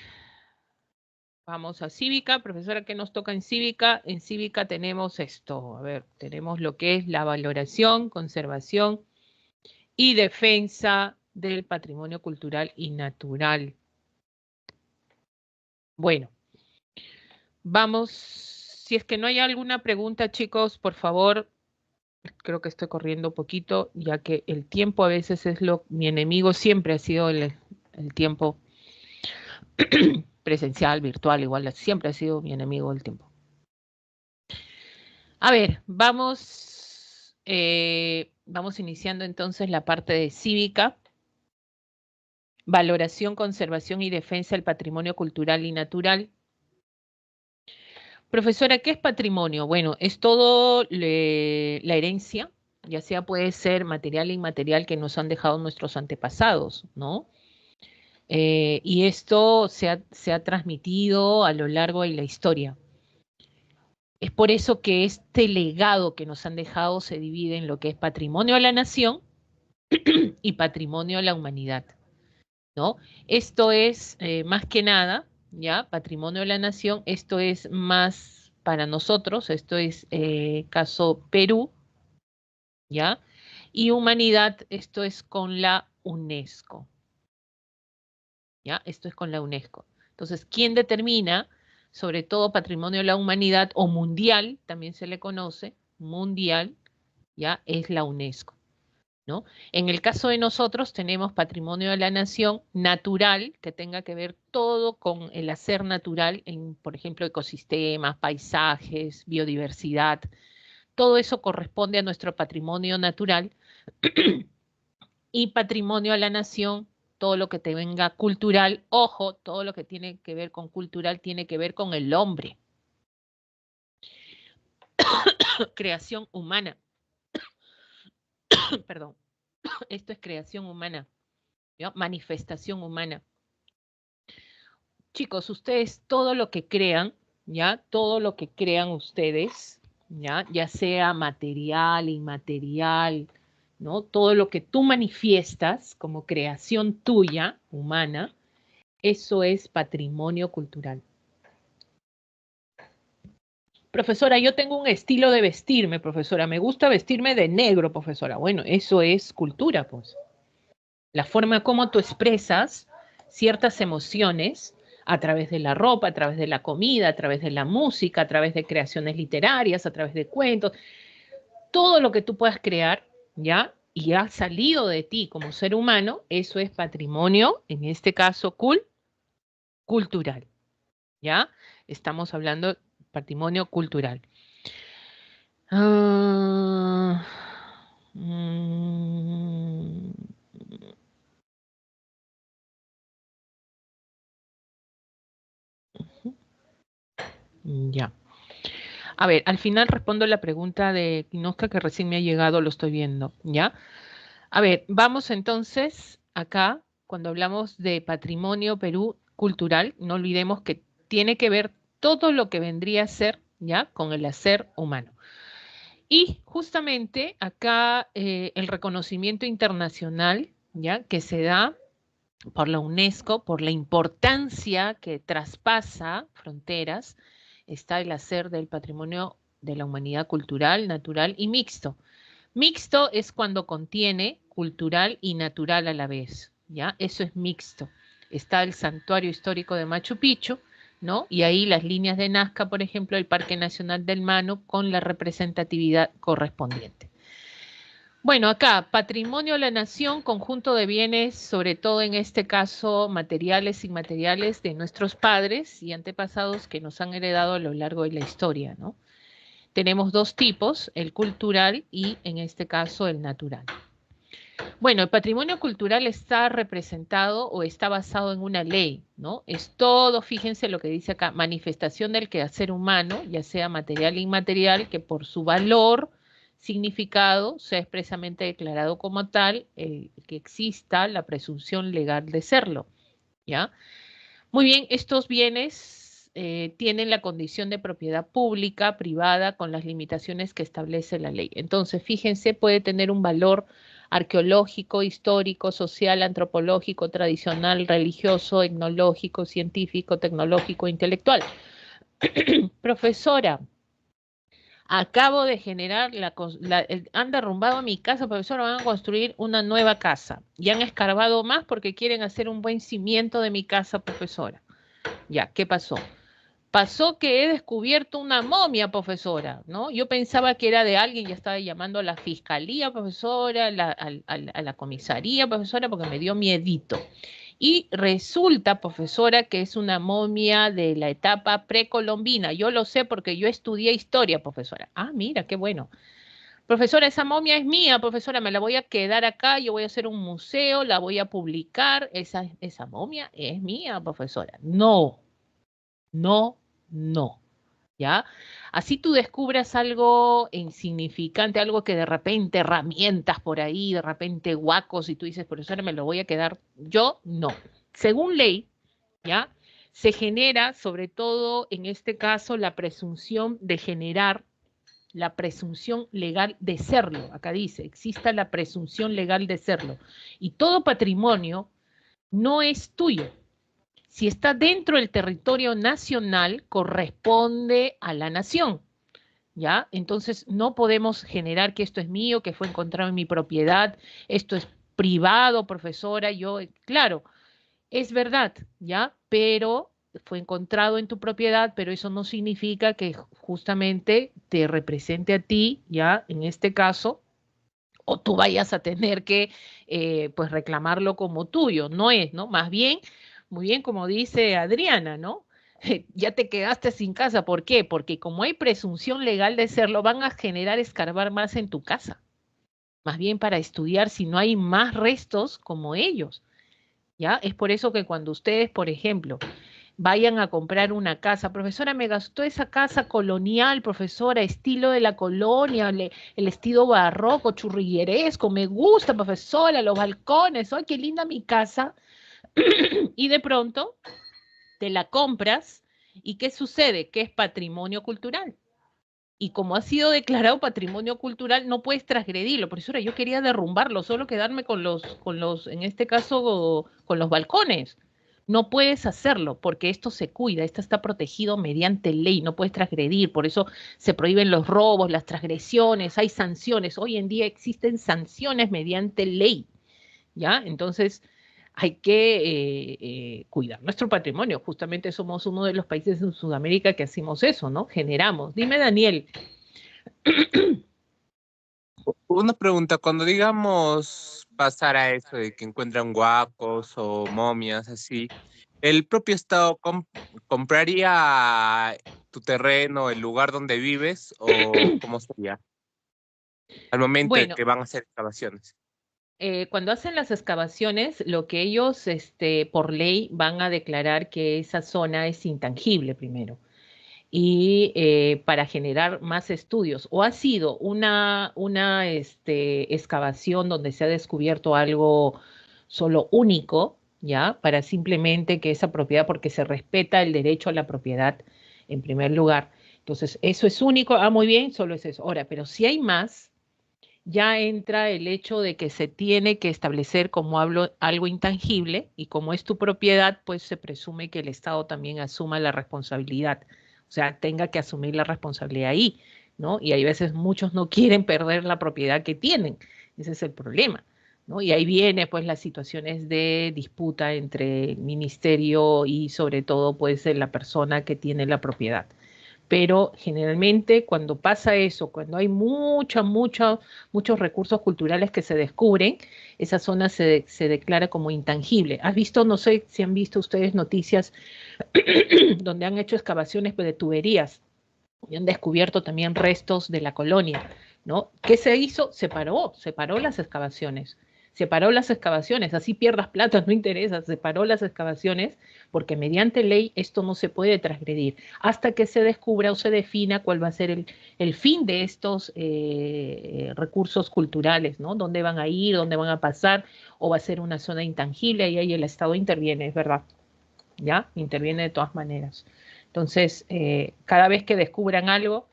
Vamos a cívica, profesora, ¿qué nos toca en cívica? En cívica tenemos esto, a ver, tenemos lo que es la valoración, conservación y defensa del patrimonio cultural y natural. Bueno, vamos, si es que no hay alguna pregunta, chicos, por favor, creo que estoy corriendo un poquito, ya que el tiempo a veces es mi enemigo, siempre ha sido el tiempo presencial, virtual, igual, siempre ha sido mi enemigo el tiempo. A ver, vamos iniciando entonces la parte de cívica, valoración, conservación y defensa del patrimonio cultural y natural. Profesora, ¿qué es patrimonio? Bueno, es todo la herencia, ya sea puede ser material e inmaterial que nos han dejado nuestros antepasados, ¿no? Y esto se ha transmitido a lo largo de la historia. Es por eso que este legado que nos han dejado se divide en lo que es patrimonio de la nación y patrimonio de la humanidad, ¿no? Esto es más que nada, ¿ya? Patrimonio de la nación, esto es más para nosotros, esto es caso Perú, ¿ya? Y humanidad, esto es con la UNESCO, ¿ya? Esto es con la UNESCO. Entonces, ¿quién determina, sobre todo patrimonio de la humanidad o mundial, también se le conoce, mundial, ¿ya? Es la UNESCO, ¿no? En el caso de nosotros tenemos patrimonio de la nación natural, que tenga que ver todo con el hacer natural, en, por ejemplo, ecosistemas, paisajes, biodiversidad. Todo eso corresponde a nuestro patrimonio natural y patrimonio a la nación, todo lo que te venga cultural, ojo, todo lo que tiene que ver con cultural tiene que ver con el hombre. Creación humana. Perdón. Esto es creación humana, ¿no? Manifestación humana. Chicos, ustedes todo lo que crean, ¿ya? Todo lo que crean ustedes, ¿ya? Ya sea material, inmaterial, ¿no? Todo lo que tú manifiestas como creación tuya, humana, eso es patrimonio cultural. Profesora, yo tengo un estilo de vestirme, profesora. Me gusta vestirme de negro, profesora. Bueno, eso es cultura, pues. La forma como tú expresas ciertas emociones a través de la ropa, a través de la comida, a través de la música, a través de creaciones literarias, a través de cuentos, todo lo que tú puedas crear, ¿ya? Y ha salido de ti como ser humano, eso es patrimonio, en este caso cultural, ¿ya? Estamos hablando de patrimonio cultural. Ah, mm, ya. A ver, al final respondo la pregunta de Kinosca que recién me ha llegado, lo estoy viendo, ¿ya? A ver, vamos entonces acá, cuando hablamos de patrimonio Perú cultural, no olvidemos que tiene que ver todo lo que vendría a ser, ¿ya? Con el hacer humano. Y justamente acá el reconocimiento internacional, ¿ya? Que se da por la UNESCO, por la importancia que traspasa fronteras, está el hacer del patrimonio de la humanidad cultural, natural y mixto. Mixto es cuando contiene cultural y natural a la vez, ¿ya? Eso es mixto. Está el santuario histórico de Machu Picchu, ¿no? Y ahí las líneas de Nazca, por ejemplo, el Parque Nacional del Manu, con la representatividad correspondiente. Bueno, acá, patrimonio de la nación, conjunto de bienes, sobre todo en este caso materiales y inmateriales de nuestros padres y antepasados que nos han heredado a lo largo de la historia, ¿no? Tenemos dos tipos, el cultural y en este caso el natural. Bueno, el patrimonio cultural está representado o está basado en una ley, ¿no? Es todo, fíjense lo que dice acá, manifestación del quehacer humano, ya sea material e inmaterial, que por su valor, significado, sea expresamente declarado como tal, que exista la presunción legal de serlo, ¿ya? Muy bien, estos bienes tienen la condición de propiedad pública, privada, con las limitaciones que establece la ley. Entonces, fíjense, puede tener un valor arqueológico, histórico, social, antropológico, tradicional, religioso, etnológico, científico, tecnológico, intelectual. Profesora, acabo de generar, han derrumbado mi casa, profesora, van a construir una nueva casa. Y han escarbado más porque quieren hacer un buen cimiento de mi casa, profesora. Ya, ¿qué pasó? Pasó que he descubierto una momia, profesora, ¿no? Yo pensaba que era de alguien, ya estaba llamando a la fiscalía, profesora, a la comisaría, profesora, porque me dio miedito. Y resulta, profesora, que es una momia de la etapa precolombina. Yo lo sé porque yo estudié historia, profesora. Ah, mira, qué bueno. Profesora, esa momia es mía, profesora, me la voy a quedar acá, yo voy a hacer un museo, la voy a publicar. Esa momia es mía, profesora. No, no, no, ¿ya? Así tú descubras algo insignificante, algo que de repente herramientas por ahí, de repente guacos, y tú dices, profesora, me lo voy a quedar. Yo, no. Según ley, ¿ya? Se genera, sobre todo en este caso, la presunción de generar la presunción legal de serlo. Acá dice, exista la presunción legal de serlo. Y todo patrimonio no es tuyo, si está dentro del territorio nacional, corresponde a la nación, ¿ya? Entonces no podemos generar que esto es mío, que fue encontrado en mi propiedad, esto es privado, profesora, claro, es verdad, ¿ya? Pero fue encontrado en tu propiedad, pero eso no significa que justamente te represente a ti, ¿ya? En este caso, o tú vayas a tener que pues reclamarlo como tuyo, no es, ¿no? Más bien, muy bien como dice Adriana, ¿no? Ya te quedaste sin casa, ¿por qué? Porque como hay presunción legal de serlo, van a generar escarbar más en tu casa, más bien para estudiar si no hay más restos como ellos, ¿ya? Es por eso que cuando ustedes, por ejemplo, vayan a comprar una casa. Profesora, me gastó esa casa colonial, profesora, estilo de la colonia, el estilo barroco, churrigueresco, me gusta, profesora, los balcones, ¡ay, qué linda mi casa! Y de pronto te la compras y ¿qué sucede? Que es patrimonio cultural. Y como ha sido declarado patrimonio cultural, no puedes transgredirlo. Profesora, yo quería derrumbarlo, solo quedarme en este caso, con los balcones. No puedes hacerlo porque esto se cuida, esto está protegido mediante ley, no puedes transgredir, por eso se prohíben los robos, las transgresiones, hay sanciones. Hoy en día existen sanciones mediante ley, ¿ya? Entonces hay que cuidar nuestro patrimonio. Justamente somos uno de los países en Sudamérica que hacemos eso, ¿no? Generamos. Dime, Daniel. Una pregunta, cuando digamos pasar a eso de que encuentran guacos o momias así, ¿el propio Estado compraría tu terreno, el lugar donde vives o cómo sería al momento de Bueno, que van a hacer excavaciones? cuando hacen las excavaciones, lo que ellos, por ley, van a declarar que esa zona es intangible primero. Y para generar más estudios. O ha sido una excavación donde se ha descubierto algo solo único, ¿ya? Para simplemente que esa propiedad, porque se respeta el derecho a la propiedad en primer lugar. Entonces, eso es único, muy bien, solo es eso. Ahora, pero si hay más, ya entra el hecho de que se tiene que establecer como algo intangible y como es tu propiedad, pues se presume que el Estado también asuma la responsabilidad, o sea, tenga que asumir la responsabilidad ahí, ¿no? Y hay veces muchos no quieren perder la propiedad que tienen, ese es el problema, ¿no? Y ahí viene pues las situaciones de disputa entre el ministerio y sobre todo pues la persona que tiene la propiedad, pero generalmente cuando pasa eso, cuando hay muchos recursos culturales que se descubren, esa zona se declara como intangible. ¿Has visto, no sé si han visto ustedes noticias donde han hecho excavaciones de tuberías y han descubierto también restos de la colonia, ¿no? ¿Qué se hizo? Se paró las excavaciones. Se paró las excavaciones, así pierdas plata, no interesa, se paró las excavaciones porque mediante ley esto no se puede transgredir hasta que se descubra o se defina cuál va a ser el fin de estos recursos culturales, ¿no? ¿Dónde van a ir, dónde van a pasar, o va a ser una zona intangible? Y ahí el Estado interviene, es verdad, ¿ya? Interviene de todas maneras. Entonces, cada vez que descubran algo,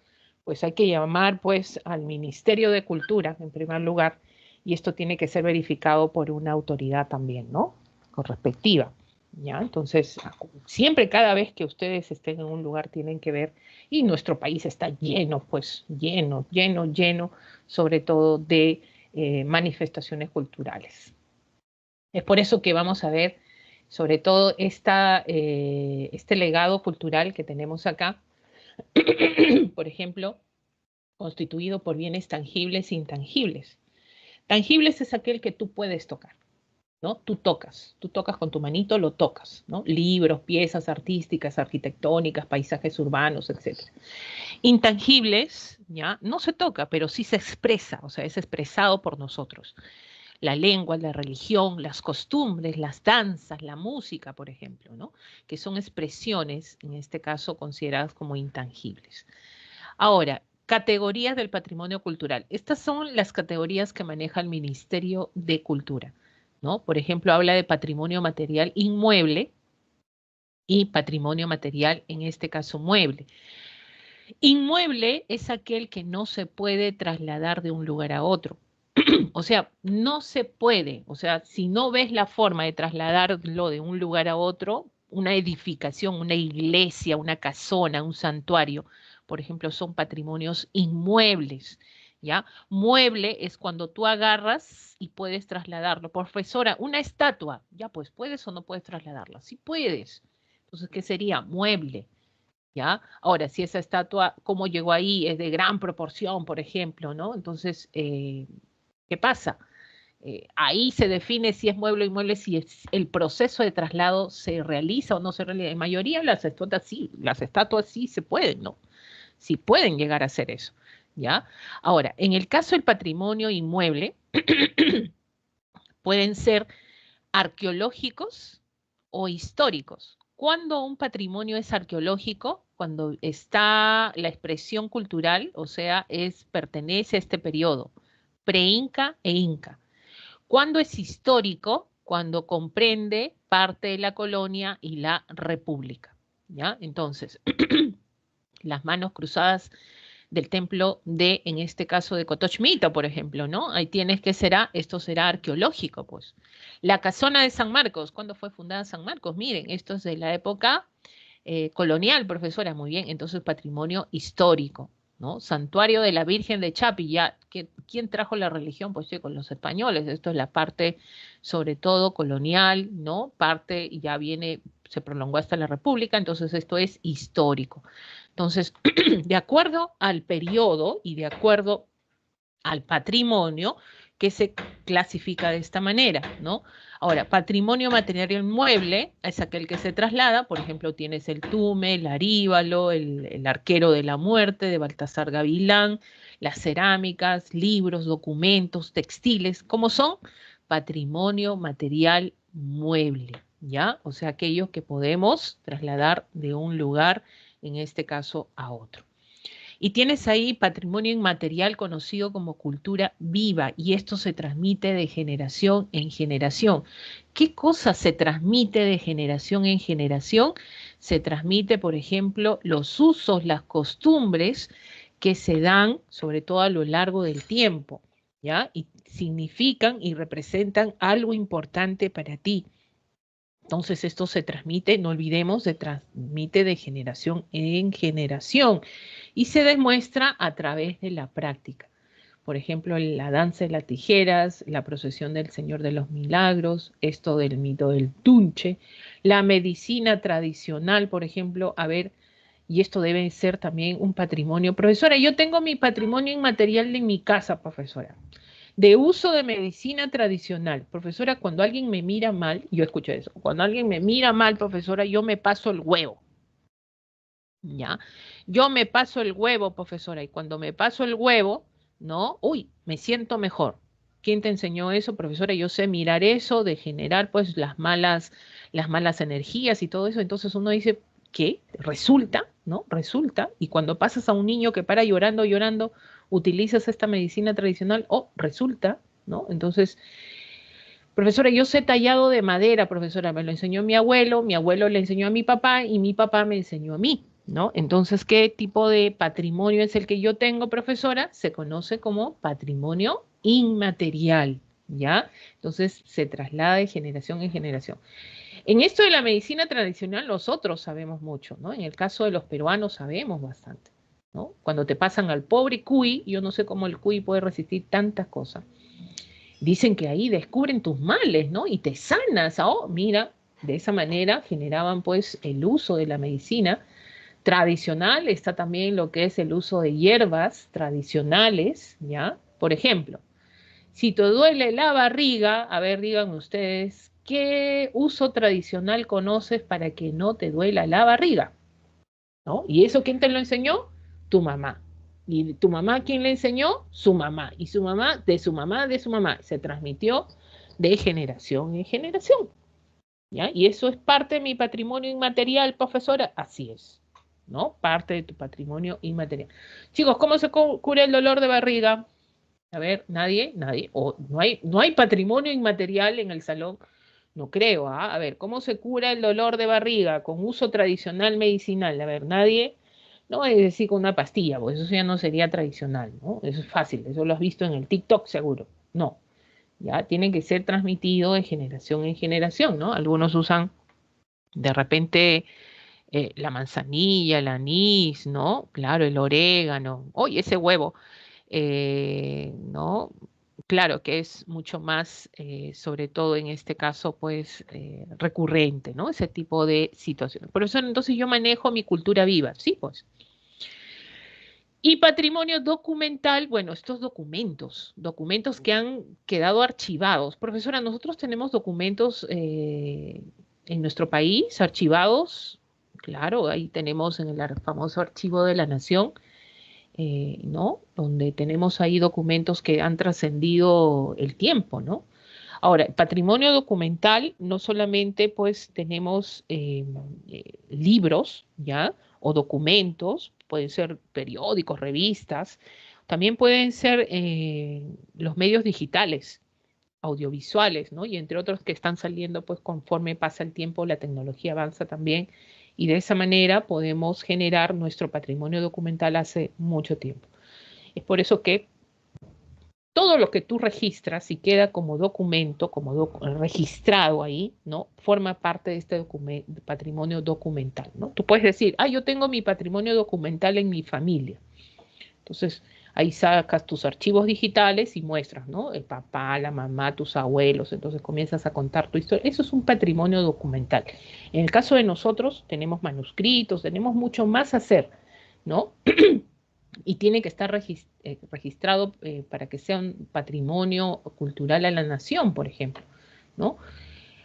pues hay que llamar pues al Ministerio de Cultura, en primer lugar, y esto tiene que ser verificado por una autoridad también, ¿no? Correspectiva, ¿ya? Entonces, siempre cada vez que ustedes estén en un lugar tienen que ver, y nuestro país está lleno, pues, lleno, lleno, lleno, sobre todo de manifestaciones culturales. Es por eso que vamos a ver sobre todo este legado cultural que tenemos acá, por ejemplo, constituido por bienes tangibles e intangibles. Tangibles es aquel que tú puedes tocar, ¿no? Tú tocas con tu manito, lo tocas, ¿no? Libros, piezas artísticas, arquitectónicas, paisajes urbanos, etc. Intangibles, ¿ya? No se toca, pero sí se expresa, o sea, es expresado por nosotros. La lengua, la religión, las costumbres, las danzas, la música, por ejemplo, ¿no? Que son expresiones, en este caso, consideradas como intangibles. Ahora, categorías del patrimonio cultural. Estas son las categorías que maneja el Ministerio de Cultura, ¿no? Por ejemplo, habla de patrimonio material inmueble y patrimonio material, en este caso, mueble. Inmueble es aquel que no se puede trasladar de un lugar a otro. O sea, no se puede. O sea, si no ves la forma de trasladarlo de un lugar a otro, una edificación, una iglesia, una casona, un santuario, por ejemplo, son patrimonios inmuebles, ¿ya? Mueble es cuando tú agarras y puedes trasladarlo. Profesora, una estatua, ya pues, ¿puedes o no puedes trasladarla? Sí puedes. Entonces, ¿qué sería? Mueble. ¿Ya? Ahora, si esa estatua, cómo llegó ahí, es de gran proporción, por ejemplo, ¿no? Entonces, ¿qué pasa? Ahí se define si es mueble o inmueble, si el proceso de traslado se realiza o no se realiza. En mayoría las estatuas sí se pueden, ¿no? Sí pueden llegar a hacer eso, ¿ya? Ahora, en el caso del patrimonio inmueble, pueden ser arqueológicos o históricos. ¿Cuándo un patrimonio es arqueológico? Cuando está la expresión cultural, o sea, pertenece a este periodo, pre-inca e inca. ¿Cuándo es histórico? Cuando comprende parte de la colonia y la república. ¿Ya? Entonces, las manos cruzadas del templo de, en este caso, de Cotochmita, por ejemplo, ¿no? Ahí tienes que esto será arqueológico, pues. La casona de San Marcos, ¿cuándo fue fundada San Marcos? Miren, esto es de la época colonial, profesora, muy bien, entonces patrimonio histórico, ¿no? Santuario de la Virgen de Chapi, ya, ¿quién trajo la religión? Pues sí, con los españoles, esto es la parte sobre todo colonial, ¿no? Parte ya viene, se prolongó hasta la República, entonces esto es histórico. Entonces, de acuerdo al periodo y de acuerdo al patrimonio, que se clasifica de esta manera, ¿no? Ahora, patrimonio material inmueble es aquel que se traslada, por ejemplo, tienes el Tume, el Aríbalo, el Arquero de la Muerte de Baltasar Gavilán, las cerámicas, libros, documentos, textiles, ¿cómo son? Patrimonio material mueble, ¿ya? O sea, aquellos que podemos trasladar de un lugar, en este caso, a otro. Y tienes ahí patrimonio inmaterial conocido como cultura viva y esto se transmite de generación en generación. ¿Qué cosa se transmite de generación en generación? Se transmite, por ejemplo, los usos, las costumbres que se dan, sobre todo a lo largo del tiempo, ¿ya? Y significan y representan algo importante para ti. Entonces esto se transmite, no olvidemos, se transmite de generación en generación y se demuestra a través de la práctica. Por ejemplo, la danza de las tijeras, la procesión del Señor de los Milagros, esto del mito del Tunche, la medicina tradicional, por ejemplo, a ver, y esto debe ser también un patrimonio. Profesora, yo tengo mi patrimonio inmaterial en mi casa, profesora, de uso de medicina tradicional. Profesora, cuando alguien me mira mal, yo escucho eso, cuando alguien me mira mal, profesora, yo me paso el huevo. ¿Ya? Yo me paso el huevo, profesora, y cuando me paso el huevo, ¿no? Uy, me siento mejor. ¿Quién te enseñó eso, profesora? Yo sé mirar eso, de generar pues las malas energías y todo eso. Entonces uno dice, ¿qué? Resulta, ¿no? Resulta. Y cuando pasas a un niño que para llorando, llorando, utilizas esta medicina tradicional, oh, resulta, ¿no? Entonces, profesora, yo sé tallado de madera, profesora, me lo enseñó mi abuelo le enseñó a mi papá y mi papá me enseñó a mí, ¿no? Entonces, ¿qué tipo de patrimonio es el que yo tengo, profesora? Se conoce como patrimonio inmaterial, ¿ya? Entonces, se traslada de generación en generación. En esto de la medicina tradicional, nosotros sabemos mucho, ¿no? En el caso de los peruanos sabemos bastante, ¿no? Cuando te pasan al pobre cuy, yo no sé cómo el cuy puede resistir tantas cosas. Dicen que ahí descubren tus males, ¿no? Y te sanas. Oh, mira, de esa manera generaban pues el uso de la medicina tradicional. Está también lo que es el uso de hierbas tradicionales, ¿ya? Por ejemplo, si te duele la barriga, a ver, digan ustedes, ¿qué uso tradicional conoces para que no te duela la barriga? ¿No? ¿Y eso quién te lo enseñó? Tu mamá. ¿Y tu mamá quién le enseñó? Su mamá. Y su mamá, de su mamá, de su mamá. Se transmitió de generación en generación. ¿Ya? Y eso es parte de mi patrimonio inmaterial, profesora. Así es, ¿no? Parte de tu patrimonio inmaterial. Chicos, ¿cómo se cura el dolor de barriga? A ver, nadie, nadie. O no hay patrimonio inmaterial en el salón. No creo, ¿ah? A ver, ¿cómo se cura el dolor de barriga con uso tradicional medicinal? A ver, nadie. No es decir con una pastilla, pues eso ya no sería tradicional, ¿no? Eso es fácil, eso lo has visto en el TikTok seguro. No, ya tiene que ser transmitido de generación en generación, ¿no? Algunos usan de repente la manzanilla, el anís, ¿no? Claro, el orégano. Oye, ese huevo, ¿no? Claro que es mucho más, sobre todo en este caso, pues recurrente, ¿no? Ese tipo de situaciones. Por eso entonces yo manejo mi cultura viva, sí, pues. Y patrimonio documental, bueno, estos documentos que han quedado archivados. Profesora, nosotros tenemos documentos en nuestro país archivados, claro, ahí tenemos en el famoso Archivo de la Nación, ¿no? Donde tenemos ahí documentos que han trascendido el tiempo, ¿no? Ahora, patrimonio documental, no solamente pues tenemos libros, ¿ya? O documentos, pueden ser periódicos, revistas, también pueden ser los medios digitales, audiovisuales, ¿no? Y entre otros que están saliendo pues conforme pasa el tiempo, la tecnología avanza también y de esa manera podemos generar nuestro patrimonio documental hace mucho tiempo. Es por eso que todo lo que tú registras y queda como documento, registrado ahí, ¿no? Forma parte de este patrimonio documental, ¿no? Tú puedes decir, ah, yo tengo mi patrimonio documental en mi familia. Entonces, ahí sacas tus archivos digitales y muestras, ¿no? El papá, la mamá, tus abuelos, entonces comienzas a contar tu historia. Eso es un patrimonio documental. En el caso de nosotros, tenemos manuscritos, tenemos mucho más a hacer, ¿no? Y tiene que estar registrado para que sea un patrimonio cultural a la nación, por ejemplo, ¿no?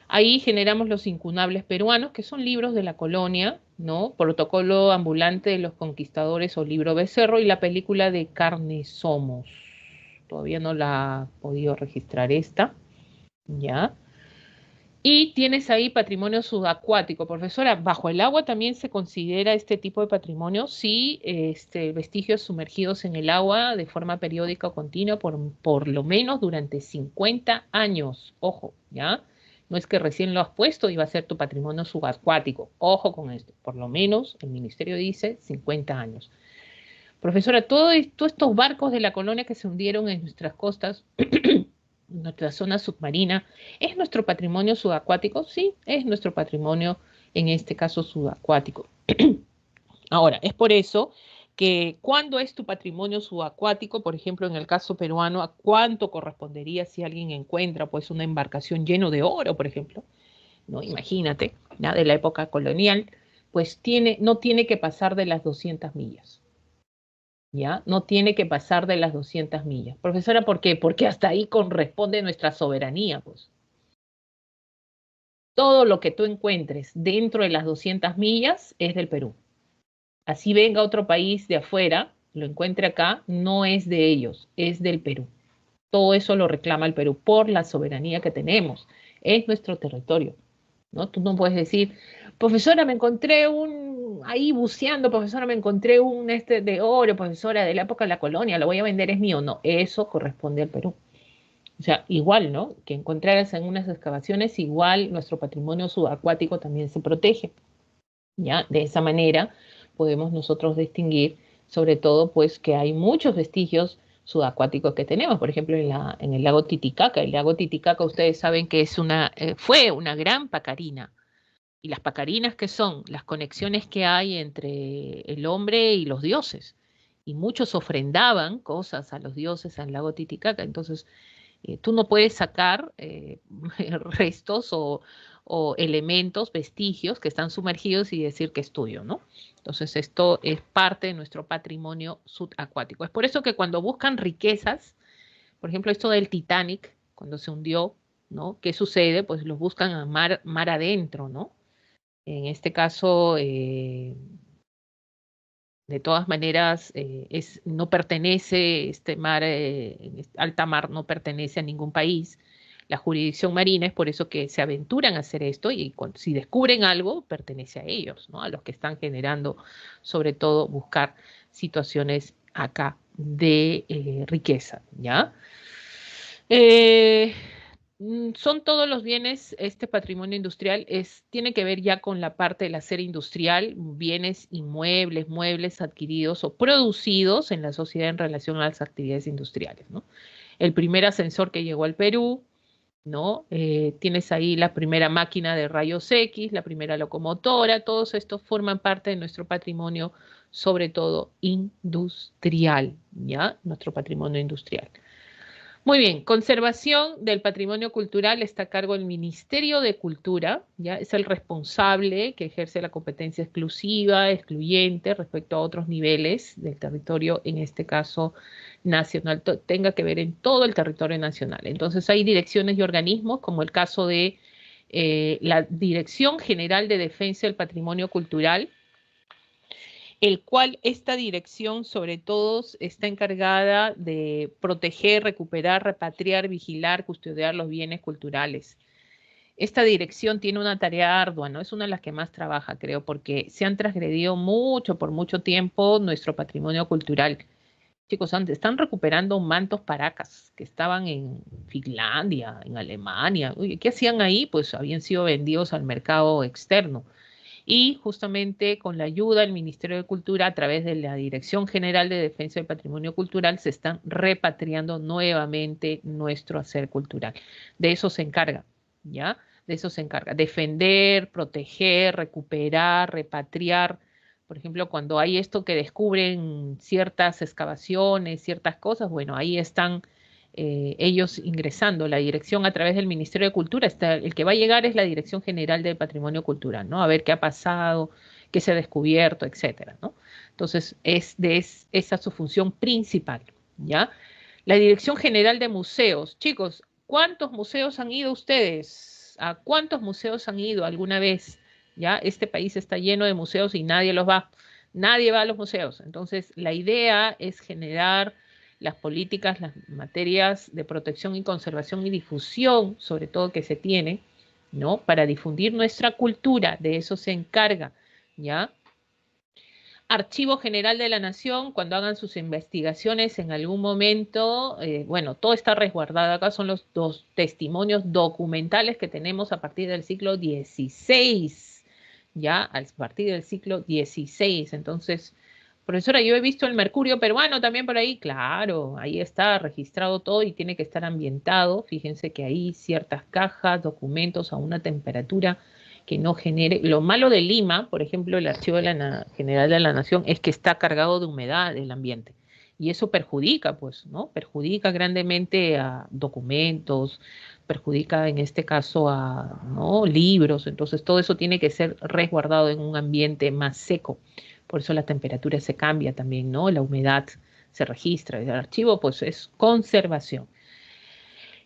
Ahí generamos los incunables peruanos, que son libros de la colonia, ¿no? Protocolo ambulante de los conquistadores o libro Becerro y la película de Carne Somos. Todavía no la he podido registrar esta, ¿ya? Y tienes ahí patrimonio subacuático. Profesora, ¿bajo el agua también se considera este tipo de patrimonio? Sí, vestigios sumergidos en el agua de forma periódica o continua por lo menos durante 50 años. Ojo, ¿ya? No es que recién lo has puesto y va a ser tu patrimonio subacuático. Ojo con esto. Por lo menos el ministerio dice 50 años. Profesora, todos estos barcos de la colonia que se hundieron en nuestras costas nuestra zona submarina, ¿es nuestro patrimonio subacuático? Sí, es nuestro patrimonio, en este caso subacuático. Ahora, es por eso que cuando es tu patrimonio subacuático, por ejemplo, en el caso peruano, ¿a cuánto correspondería si alguien encuentra pues una embarcación lleno de oro, por ejemplo? ¿No? Imagínate, ¿ya? De la época colonial, pues no tiene que pasar de las 200 millas. ¿Ya? No tiene que pasar de las 200 millas. Profesora, ¿por qué? Porque hasta ahí corresponde nuestra soberanía, pues. Todo lo que tú encuentres dentro de las 200 millas es del Perú. Así venga otro país de afuera, lo encuentre acá, no es de ellos, es del Perú. Todo eso lo reclama el Perú por la soberanía que tenemos. Es nuestro territorio, ¿no? Tú no puedes decir, profesora, me encontré ahí buceando, profesora, me encontré un de oro, profesora, de la época de la colonia, lo voy a vender, es mío. No, eso corresponde al Perú. O sea, igual, ¿no? Que encontraras en unas excavaciones, igual nuestro patrimonio subacuático también se protege, ¿ya? De esa manera podemos nosotros distinguir, sobre todo, pues, que hay muchos vestigios subacuáticos que tenemos. Por ejemplo, en el lago Titicaca. El lago Titicaca, ustedes saben que fue una gran pacarina. Y las pacarinas, ¿qué son? Las conexiones que hay entre el hombre y los dioses. Y muchos ofrendaban cosas a los dioses al lago Titicaca. Entonces, tú no puedes sacar restos o elementos, vestigios que están sumergidos y decir que es tuyo, ¿no? Entonces esto es parte de nuestro patrimonio subacuático. Es por eso que cuando buscan riquezas, por ejemplo, esto del Titanic, cuando se hundió, ¿no? ¿Qué sucede? Pues los buscan a mar adentro, ¿no? En este caso, de todas maneras, no pertenece, este mar, alta mar no pertenece a ningún país. La jurisdicción marina es por eso que se aventuran a hacer esto y si descubren algo, pertenece a ellos, ¿no? A los que están generando, sobre todo, buscar situaciones acá de riqueza, ¿ya? Eh, son todos los bienes, este patrimonio industrial tiene que ver ya con la parte del hacer industrial, bienes inmuebles, muebles adquiridos o producidos en la sociedad en relación a las actividades industriales, ¿no? El primer ascensor que llegó al Perú, ¿no? Tienes ahí la primera máquina de rayos X, la primera locomotora, todos estos forman parte de nuestro patrimonio, sobre todo industrial, ¿ya? Nuestro patrimonio industrial. Muy bien, conservación del patrimonio cultural está a cargo del Ministerio de Cultura, ¿ya? Es el responsable que ejerce la competencia exclusiva, excluyente respecto a otros niveles del territorio, en este caso nacional, tenga que ver en todo el territorio nacional. Entonces hay direcciones y organismos, como el caso de la Dirección General de Defensa del Patrimonio Cultural, el cual esta dirección sobre todo está encargada de proteger, recuperar, repatriar, vigilar, custodiar los bienes culturales. Esta dirección tiene una tarea ardua, ¿no? Es una de las que más trabaja, creo, porque se han transgredido mucho, por mucho tiempo, nuestro patrimonio cultural. Chicos, están recuperando mantos paracas que estaban en Finlandia, en Alemania. Uy, ¿qué hacían ahí? Pues habían sido vendidos al mercado externo y justamente con la ayuda del Ministerio de Cultura a través de la Dirección General de Defensa del Patrimonio Cultural se están repatriando nuevamente nuestro hacer cultural. De eso se encarga, ¿ya? De eso se encarga. Defender, proteger, recuperar, repatriar. Por ejemplo, cuando hay esto que descubren ciertas excavaciones, ciertas cosas, bueno, ahí están ellos ingresando. La dirección a través del Ministerio de Cultura, el que va a llegar es la Dirección General del Patrimonio Cultural, ¿no? A ver qué ha pasado, qué se ha descubierto, etcétera, ¿no? Entonces, esa es su función principal, ¿ya? La Dirección General de Museos. Chicos, ¿cuántos museos han ido ustedes? ¿A cuántos museos han ido alguna vez? ¿Ya? Este país está lleno de museos y nadie los va. Nadie va a los museos. Entonces, la idea es generar las políticas, las materias de protección y conservación y difusión, sobre todo que se tiene, ¿no? Para difundir nuestra cultura, de eso se encarga, ¿ya? Archivo General de la Nación, cuando hagan sus investigaciones en algún momento, bueno, todo está resguardado. Acá son los dos testimonios documentales que tenemos a partir del siglo XVI, ya, a partir del siglo XVI. Entonces, profesora, yo he visto el mercurio peruano también por ahí. Claro, ahí está registrado todo y tiene que estar ambientado. Fíjense que hay ciertas cajas, documentos a una temperatura que no genere. Lo malo de Lima, por ejemplo, el Archivo General de la Nación, es que está cargado de humedad el ambiente. Y eso perjudica, pues, ¿no? Perjudica grandemente a documentos, perjudica en este caso a, ¿no? Libros. Entonces, todo eso tiene que ser resguardado en un ambiente más seco. Por eso la temperatura se cambia también, ¿no? La humedad se registra. El archivo, pues, es conservación.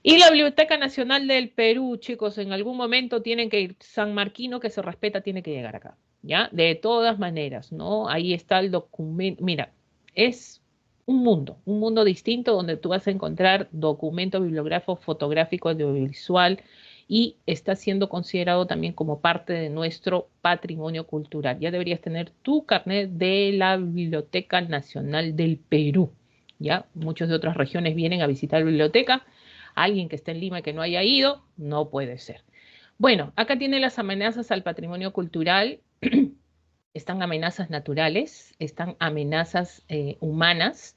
Y la Biblioteca Nacional del Perú, chicos, en algún momento tienen que ir, San Marquino que se respeta tiene que llegar acá, ¿ya? De todas maneras, ¿no? Ahí está el documento, mira, es un mundo distinto donde tú vas a encontrar documento bibliográfico, fotográfico, audiovisual y está siendo considerado también como parte de nuestro patrimonio cultural. Ya deberías tener tu carnet de la Biblioteca Nacional del Perú. Ya muchos de otras regiones vienen a visitar la biblioteca. Alguien que esté en Lima y que no haya ido, no puede ser. Bueno, acá tiene las amenazas al patrimonio cultural. Están amenazas naturales, están amenazas humanas.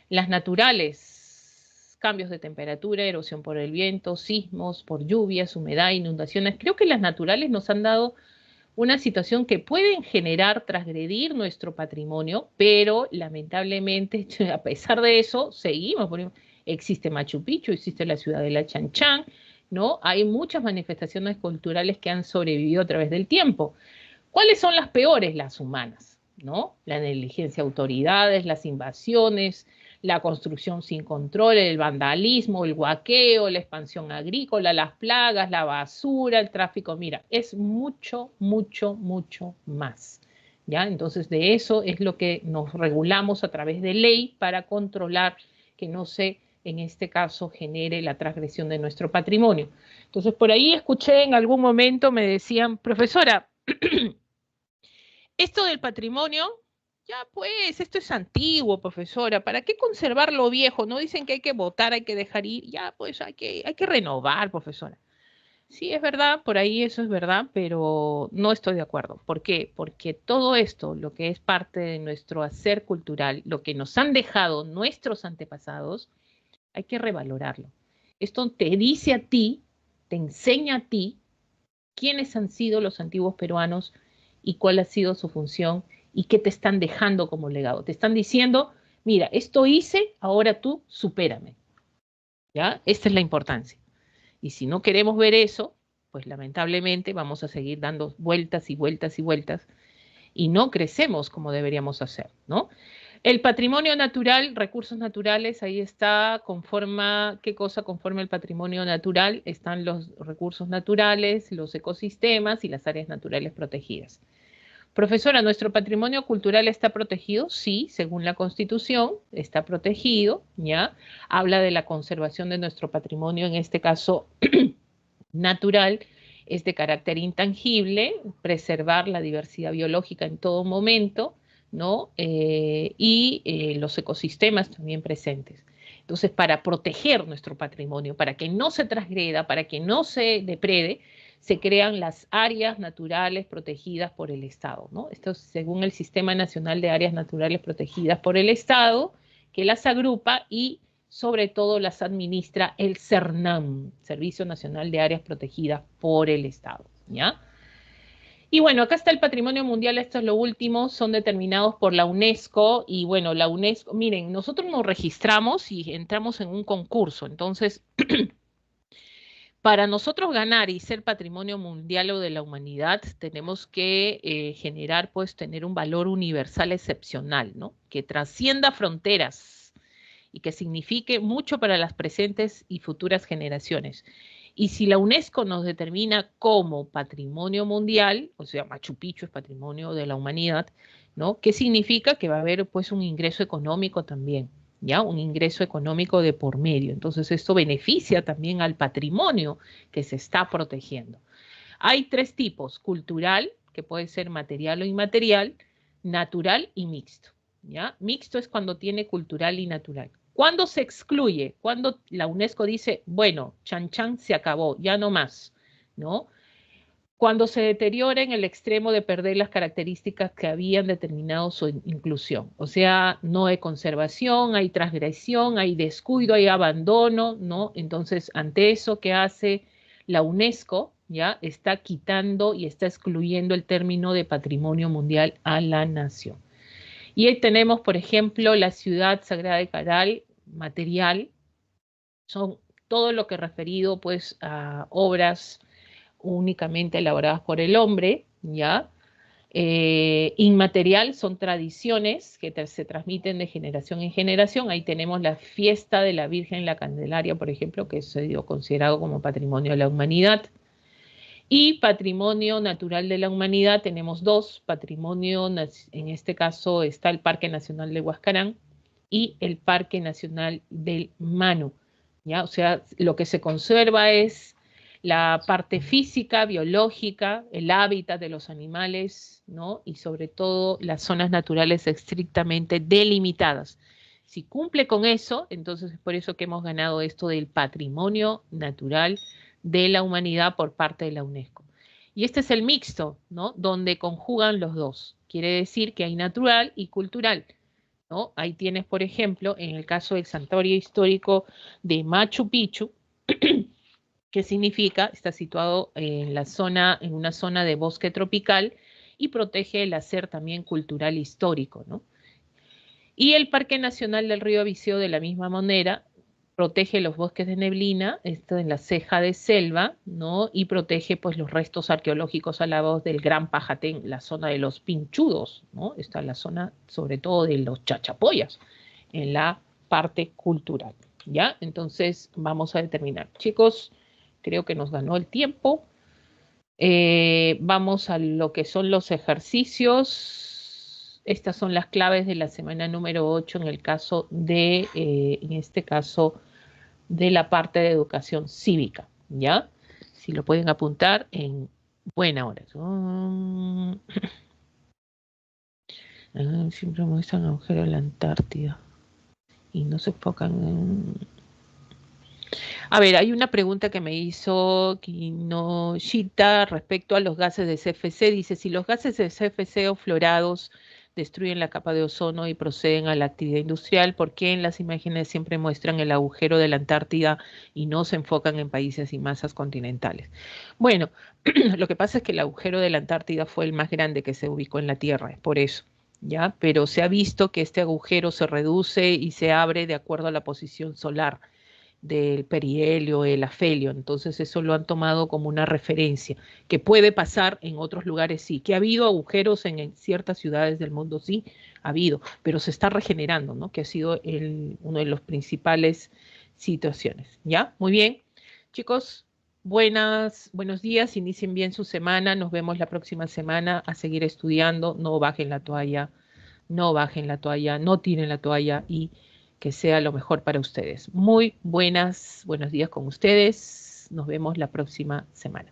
Las naturales, cambios de temperatura, erosión por el viento, sismos por lluvias, humedad, inundaciones. Creo que las naturales nos han dado una situación que pueden generar, transgredir nuestro patrimonio, pero lamentablemente, a pesar de eso, seguimos. Por ejemplo, existe Machu Picchu, existe la ciudad de la Chan Chan, ¿no? Hay muchas manifestaciones culturales que han sobrevivido a través del tiempo. ¿Cuáles son las peores? Las humanas, ¿no? La negligencia de autoridades, las invasiones, la construcción sin control, el vandalismo, el huaqueo, la expansión agrícola, las plagas, la basura, el tráfico. Mira, es mucho, mucho, mucho más. ¿Ya? Entonces, de eso es lo que nos regulamos a través de ley para controlar que no se, en este caso, genere la transgresión de nuestro patrimonio. Entonces, por ahí escuché en algún momento, me decían, profesora, esto del patrimonio, ya pues, esto es antiguo, profesora, ¿para qué conservar lo viejo? No dicen que hay que votar, hay que dejar ir, ya pues hay que renovar, profesora. Sí, es verdad, por ahí eso es verdad, pero no estoy de acuerdo. ¿Por qué? Porque todo esto, lo que es parte de nuestro hacer cultural, lo que nos han dejado nuestros antepasados, hay que revalorarlo. Esto te dice a ti, te enseña a ti quiénes han sido los antiguos peruanos y cuál ha sido su función y qué te están dejando como legado. Te están diciendo, mira, esto hice, ahora tú supérame. ¿Ya? Esta es la importancia. Y si no queremos ver eso, pues lamentablemente vamos a seguir dando vueltas y vueltas y vueltas y no crecemos como deberíamos hacer, ¿no? El patrimonio natural, recursos naturales, ahí está, conforma, ¿qué cosa conforma el patrimonio natural? Están los recursos naturales, los ecosistemas y las áreas naturales protegidas. Profesora, ¿nuestro patrimonio cultural está protegido? Sí, según la Constitución, está protegido, ¿ya? Habla de la conservación de nuestro patrimonio, en este caso natural, es de carácter intangible, preservar la diversidad biológica en todo momento, ¿no? Los ecosistemas también presentes. Entonces, para proteger nuestro patrimonio, para que no se transgreda, para que no se deprede, se crean las áreas naturales protegidas por el Estado, ¿no? Esto es según el Sistema Nacional de Áreas Naturales Protegidas por el Estado, que las agrupa y sobre todo las administra el CERNAM, Servicio Nacional de Áreas Protegidas por el Estado, ¿ya? Y bueno, acá está el patrimonio mundial, esto es lo último, son determinados por la UNESCO y bueno, la UNESCO, miren, nosotros nos registramos y entramos en un concurso, entonces para nosotros ganar y ser patrimonio mundial o de la humanidad, tenemos que generar, pues, tener un valor universal excepcional, ¿no? Que trascienda fronteras y que signifique mucho para las presentes y futuras generaciones. Y si la UNESCO nos determina como patrimonio mundial, o sea, Machu Picchu es patrimonio de la humanidad, ¿no? ¿Qué significa? Que va a haber, pues, un ingreso económico también. ¿Ya? Un ingreso económico de por medio. Entonces, esto beneficia también al patrimonio que se está protegiendo. Hay tres tipos: cultural, que puede ser material o inmaterial, natural y mixto. ¿Ya? Mixto es cuando tiene cultural y natural. ¿Cuándo se excluye? Cuando la UNESCO dice, bueno, Chan Chan se acabó, ya no más, ¿no? Cuando se deteriora en el extremo de perder las características que habían determinado su inclusión. O sea, no hay conservación, hay transgresión, hay descuido, hay abandono, ¿no? Entonces, ante eso, ¿qué hace la UNESCO? Ya está quitando y está excluyendo el término de patrimonio mundial a la nación. Y ahí tenemos, por ejemplo, la ciudad sagrada de Caral, material, son todo lo que referido pues a obras únicamente elaboradas por el hombre, ¿ya? Inmaterial son tradiciones que se transmiten de generación en generación. Ahí tenemos la fiesta de la Virgen en la Candelaria, por ejemplo, que es considerado como patrimonio de la humanidad. Y patrimonio natural de la humanidad tenemos dos. Patrimonio, en este caso está el Parque Nacional de Huascarán, y el Parque Nacional del Manu, ¿ya? O sea, lo que se conserva es la parte física, biológica, el hábitat de los animales, ¿no? Y sobre todo las zonas naturales estrictamente delimitadas. Si cumple con eso, entonces es por eso que hemos ganado esto del patrimonio natural de la humanidad por parte de la UNESCO. Y este es el mixto, ¿no? Donde conjugan los dos. Quiere decir que hay natural y cultural, ¿no? Ahí tienes, por ejemplo, en el caso del santuario histórico de Machu Picchu, que significa, está situado en la zona, en una zona de bosque tropical y protege el hacer también cultural histórico, ¿no? Y el Parque Nacional del Río Viseo de la misma manera protege los bosques de neblina, esto en la ceja de selva, ¿no? Y protege pues los restos arqueológicos alabados del Gran Pajatén, la zona de los pinchudos, ¿no? Está la zona sobre todo de los chachapoyas, en la parte cultural, ¿ya? Entonces vamos a determinar. Chicos, creo que nos ganó el tiempo. Vamos a lo que son los ejercicios. Estas son las claves de la semana número 8 en el caso de, en este caso, de la parte de educación cívica, ¿ya? Si lo pueden apuntar en buena hora. Siempre muestran agujeros en la Antártida y no se enfocan en... A ver, hay una pregunta que me hizo Kinoshita respecto a los gases de CFC. Dice, si los gases de CFC o fluorados destruyen la capa de ozono y proceden a la actividad industrial, ¿por qué en las imágenes siempre muestran el agujero de la Antártida y no se enfocan en países y masas continentales? Bueno, lo que pasa es que el agujero de la Antártida fue el más grande que se ubicó en la Tierra, es por eso, ¿ya? Pero se ha visto que este agujero se reduce y se abre de acuerdo a la posición solar del perihelio, el afelio, entonces eso lo han tomado como una referencia, que puede pasar en otros lugares, sí, que ha habido agujeros en ciertas ciudades del mundo, sí, ha habido, pero se está regenerando, ¿no? Que ha sido uno de los principales situaciones, ¿ya? Muy bien, chicos, buenos días, inicien bien su semana, nos vemos la próxima semana a seguir estudiando, no bajen la toalla, no bajen la toalla, no tiren la toalla y que sea lo mejor para ustedes. Buenos días con ustedes. Nos vemos la próxima semana.